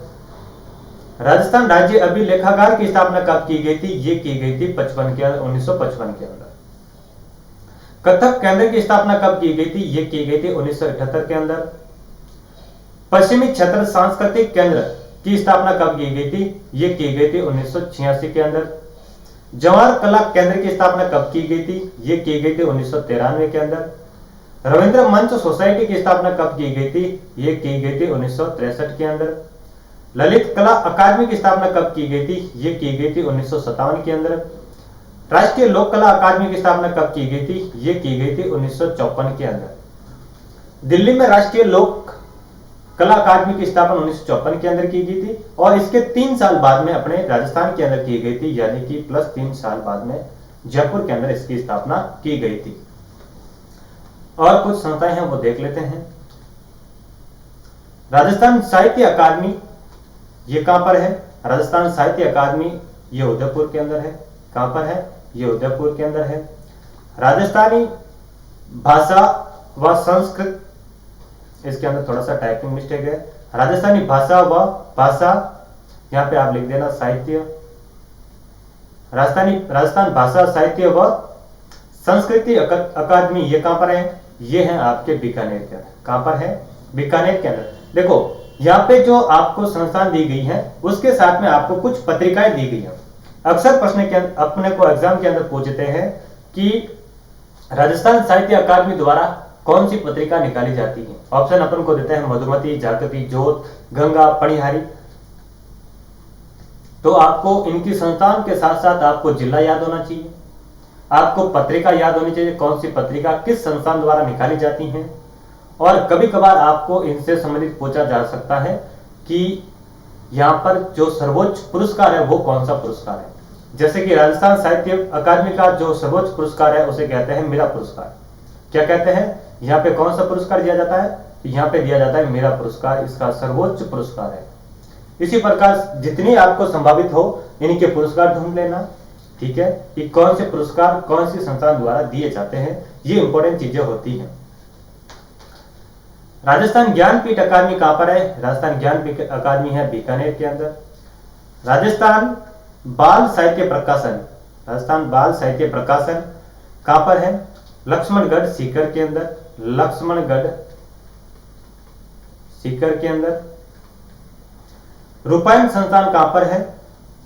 राजस्थान राज्य अभिलेखागार की स्थापना कब की गई थी, ये की गई थी 1955 के अंदर। कथक केंद्र की स्थापना कब की गई थी, ये की गई थी 1978 के अंदर। पश्चिमी क्षेत्र सांस्कृतिक केंद्र की स्थापना कब की गई थी, ये की गई थी 1986 के अंदर। जवाहर कला केंद्र की स्थापना कब की गई थी, ये की गई थी 1993 के अंदर। रविंद्र मंच सोसाइटी की स्थापना कब की गई थी, ये की गई थी 1963 के अंदर। ललित कला अकादमी की स्थापना कब की गई थी, ये की गई थी 1957 के अंदर। राष्ट्रीय लोक कला अकादमी की स्थापना कब की गई थी, ये की गई थी 1954 के अंदर। दिल्ली में राष्ट्रीय लोक कला अकादमी की स्थापना 1954 के अंदर की गई थी, और इसके 3 साल बाद में अपने राजस्थान के अंदर की गई थी, यानी कि प्लस 3 साल बाद में जयपुर के अंदर इसकी स्थापना की गई थी। और कुछ संस्थाएं हैं वो देख लेते हैं। राजस्थान साहित्य अकादमी ये कहां पर है, राजस्थान साहित्य अकादमी ये उदयपुर के अंदर है। कहां पर है, ये उदयपुर के अंदर है। राजस्थानी भाषा व संस्कृत, इसके अंदर थोड़ा सा टाइपिंग मिस्टेक है। राजस्थानी भाषा व भाषा, यहां पे आप लिख देना साहित्य। राजस्थान भाषा साहित्य व संस्कृति अकादमी ये कहां पर है, ये है आपके बीकानेर के अंदर। कहां पर है, बीकानेर के अंदर। देखो यहाँ पे जो आपको संस्थान दी गई है उसके साथ में आपको कुछ पत्रिकाएं दी गई हैं। अक्सर प्रश्न के अपने को एग्जाम के अंदर पूछते हैं कि राजस्थान साहित्य अकादमी द्वारा कौन सी पत्रिका निकाली जाती है। ऑप्शन अपन को देते हैं मधुमती, जागृति, ज्योत, गंगा, पणिहारी। तो आपको इनकी संस्थान के साथ साथ आपको जिला याद होना चाहिए, आपको पत्रिका याद होनी चाहिए, कौन सी पत्रिका किस संस्थान द्वारा निकाली जाती है। और कभी कभार आपको इनसे संबंधित पूछा जा सकता है कि यहाँ पर जो सर्वोच्च पुरस्कार है वो कौन सा पुरस्कार है। जैसे कि राजस्थान साहित्य अकादमी का जो सर्वोच्च पुरस्कार है उसे कहते हैं मीरा पुरस्कार। क्या कहते हैं, यहाँ पे कौन सा पुरस्कार दिया जाता है, यहाँ पे दिया जाता है मीरा पुरस्कार, इसका सर्वोच्च पुरस्कार है। इसी प्रकार जितनी आपको संभावित हो इनके पुरस्कार ढूंढ लेना, ठीक है, कि कौन से पुरस्कार कौन सी संस्थान द्वारा दिए जाते हैं, ये इंपॉर्टेंट चीजें होती हैं। राजस्थान ज्ञानपीठ अकादमी कहां पर है, राजस्थान ज्ञानपीठ अकादमी है बीकानेर के अंदर। राजस्थान बाल साहित्य प्रकाशन, राजस्थान बाल साहित्य प्रकाशन कहां पर है, लक्ष्मणगढ़ सीकर के अंदर। लक्ष्मणगढ़ सीकर के अंदर। रूपायण संस्थान कहां पर है,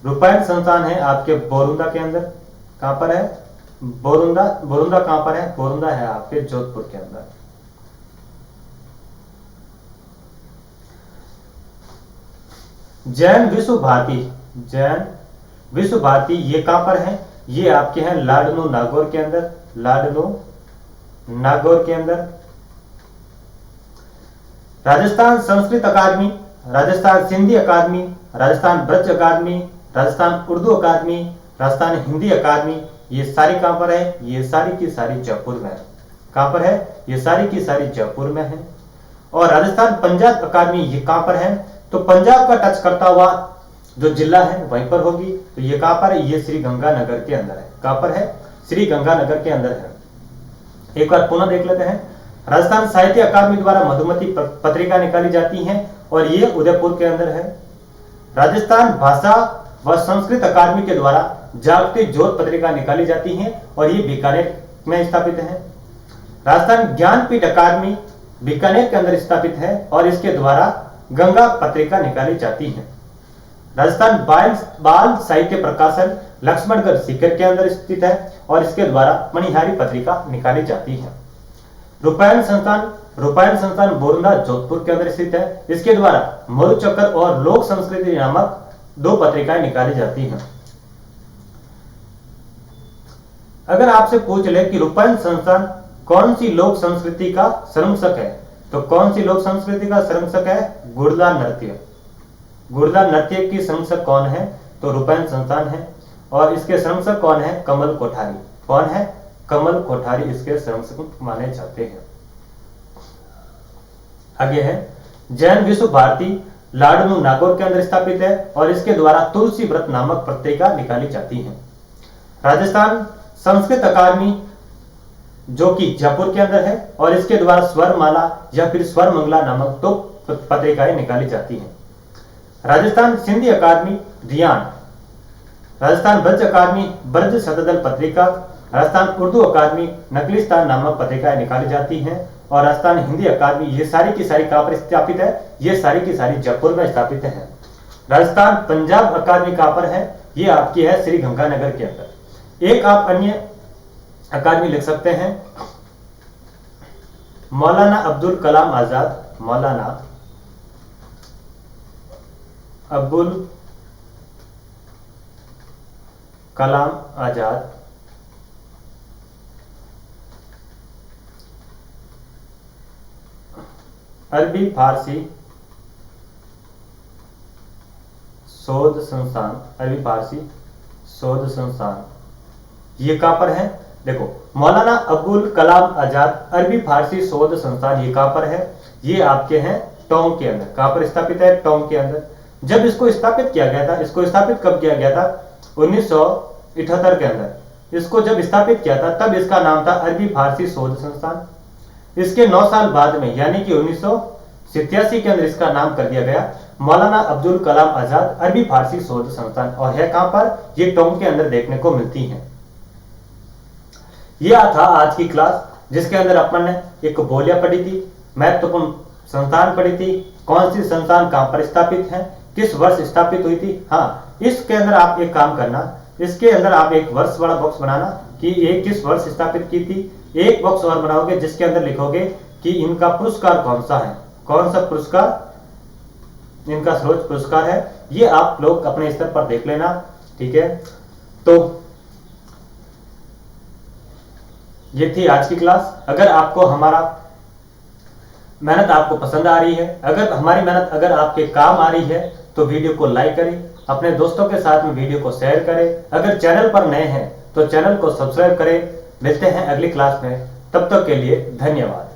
रूपायण संस्थान है आपके बोरुंदा के अंदर। कहां पर है, बोरुंदा। बोरुंदा कहां पर है, बोरुंदा है आपके जोधपुर के अंदर। जैन विश्व भारती, जैन विश्व भारती ये कहां पर है, ये आपके हैं लाडनू नागौर के अंदर। लाडनू नागौर के अंदर। राजस्थान संस्कृत अकादमी, राजस्थान सिंधी अकादमी, राजस्थान ब्रज अकादमी, राजस्थान उर्दू अकादमी, राजस्थान हिंदी अकादमी, ये सारी कहां पर है, ये सारी की सारी जयपुर में है। कहां पर है? ये सारी की सारी जयपुर में है। और राजस्थान पंजाब अकादमी ये कहां पर है? तो पंजाब का टच करता हुआ जो जिला है वहीं पर होगी। तो ये कहां पर है? ये श्री गंगानगर के अंदर है। कहां पर है? श्री गंगानगर के अंदर है। एक बार पुनः देख लेते हैं। राजस्थान साहित्य अकादमी द्वारा मधुमती पत्रिका निकाली जाती है और ये उदयपुर के अंदर है। राजस्थान भाषा व संस्कृत अकादमी के द्वारा जागतिक ज्योत पत्रिका निकाली जाती है और ये बीकानेर में स्थापित है। राजस्थान ज्ञानपीठ अकादमी बीकानेर के अंदर स्थापित है और इसके द्वारा गंगा पत्रिका निकाली जाती है। राजस्थान बाल साहित्य प्रकाशन लक्ष्मणगढ़ सीकर के अंदर स्थित है और इसके द्वारा मणिहारी पत्रिका निकाली जाती है। रूपायण संस्थान बोरंदा जोधपुर के अंदर स्थित है। इसके द्वारा मरुचक्र और लोक संस्कृति नामक 2 पत्रिकाएं निकाली जाती हैं। अगर आपसे पूछ ले कि रूपायण संस्थान कौन सी लोक संस्कृति का संरक्षक है, तो कौन सी लोक संस्कृति का संरक्षक है? गुड़ला नृत्य। गुड़ला नृत्य की संरक्षक कौन है? तो रूपायण संस्थान है। और इसके संरक्षक कौन है? कमल कोठारी। कौन है? कमल कोठारी इसके संरक्षक माने जाते हैं। आगे है जैन विश्व भारती लाडनू नागौर के अंदर स्थापित है और इसके द्वारा तुलसी व्रत नामक पत्रिका निकाली जाती है। राजस्थान संस्कृत अकादमी जो कि जयपुर के अंदर है और इसके द्वारा स्वरमाला या फिर स्वर मंगला नामक 2 पत्रिकाएं निकाली जाती हैं। राजस्थान सिंधी अकादमी रियान, राजस्थान ब्रज अकादमी ब्रज शतदल पत्रिका, राजस्थान उर्दू अकादमी नकलिस्तान नामक पत्रिकाएं निकाली जाती हैं और राजस्थान हिंदी अकादमी ये सारी की सारी कहां पर स्थापित है? ये सारी की सारी जयपुर में स्थापित है। राजस्थान पंजाब अकादमी कहां पर है? ये आपकी है श्री गंगानगर के अंदर। एक आप अन्य अकादमी लिख सकते हैं मौलाना अब्दुल कलाम आजाद, मौलाना अब्दुल कलाम आजाद अरबी फारसी शोध संस्थान, अरबी फारसी शोध संस्थान ये कहां पर है? देखो मौलाना अब्दुल कलाम आजाद अरबी फारसी शोध संस्थान ये कहां पर है? ये आपके हैं टोंक के अंदर। कहां पर स्थापित है? टोंक के अंदर। जब इसको स्थापित किया गया था, इसको स्थापित कब किया गया था? 1978 के अंदर इसको जब स्थापित किया था तब इसका नाम था अरबी फारसी शोध संस्थान। इसके 9 साल बाद में यानी कि 1987 के अंदर इसका नाम कर दिया गया मौलाना अब्दुल कलाम आजाद अरबी फारसी शोध संस्थान। और है कहां पर? ये टोंक के अंदर देखने को मिलती है। यह था आज की क्लास जिसके अंदर अपन ने एक बोलियां पढ़ी थी, महत्वपूर्ण संस्थान पढ़ी थी, कौन सी संस्थान कहां पर स्थापित है, किस वर्ष स्थापित हुई थी। हाँ, इसके अंदर आप एक काम करना, इसके अंदर आप एक वर्ष वाला बॉक्स बनाना कि ये किस वर्ष स्थापित की थी। एक बॉक्स और बनाओगे जिसके अंदर लिखोगे कि इनका पुरस्कार कौन सा है, कौन सा पुरस्कार इनका सर्वोच्च पुरस्कार है। ये आप लोग अपने स्तर पर देख लेना, ठीक है। तो ये थी आज की क्लास। अगर आपको हमारा मेहनत आपको पसंद आ रही है, अगर हमारी मेहनत अगर आपके काम आ रही है तो वीडियो को लाइक करें, अपने दोस्तों के साथ में वीडियो को शेयर करें। अगर चैनल पर नए हैं तो चैनल को सब्सक्राइब करें। मिलते हैं अगली क्लास में, तब तक के लिए धन्यवाद।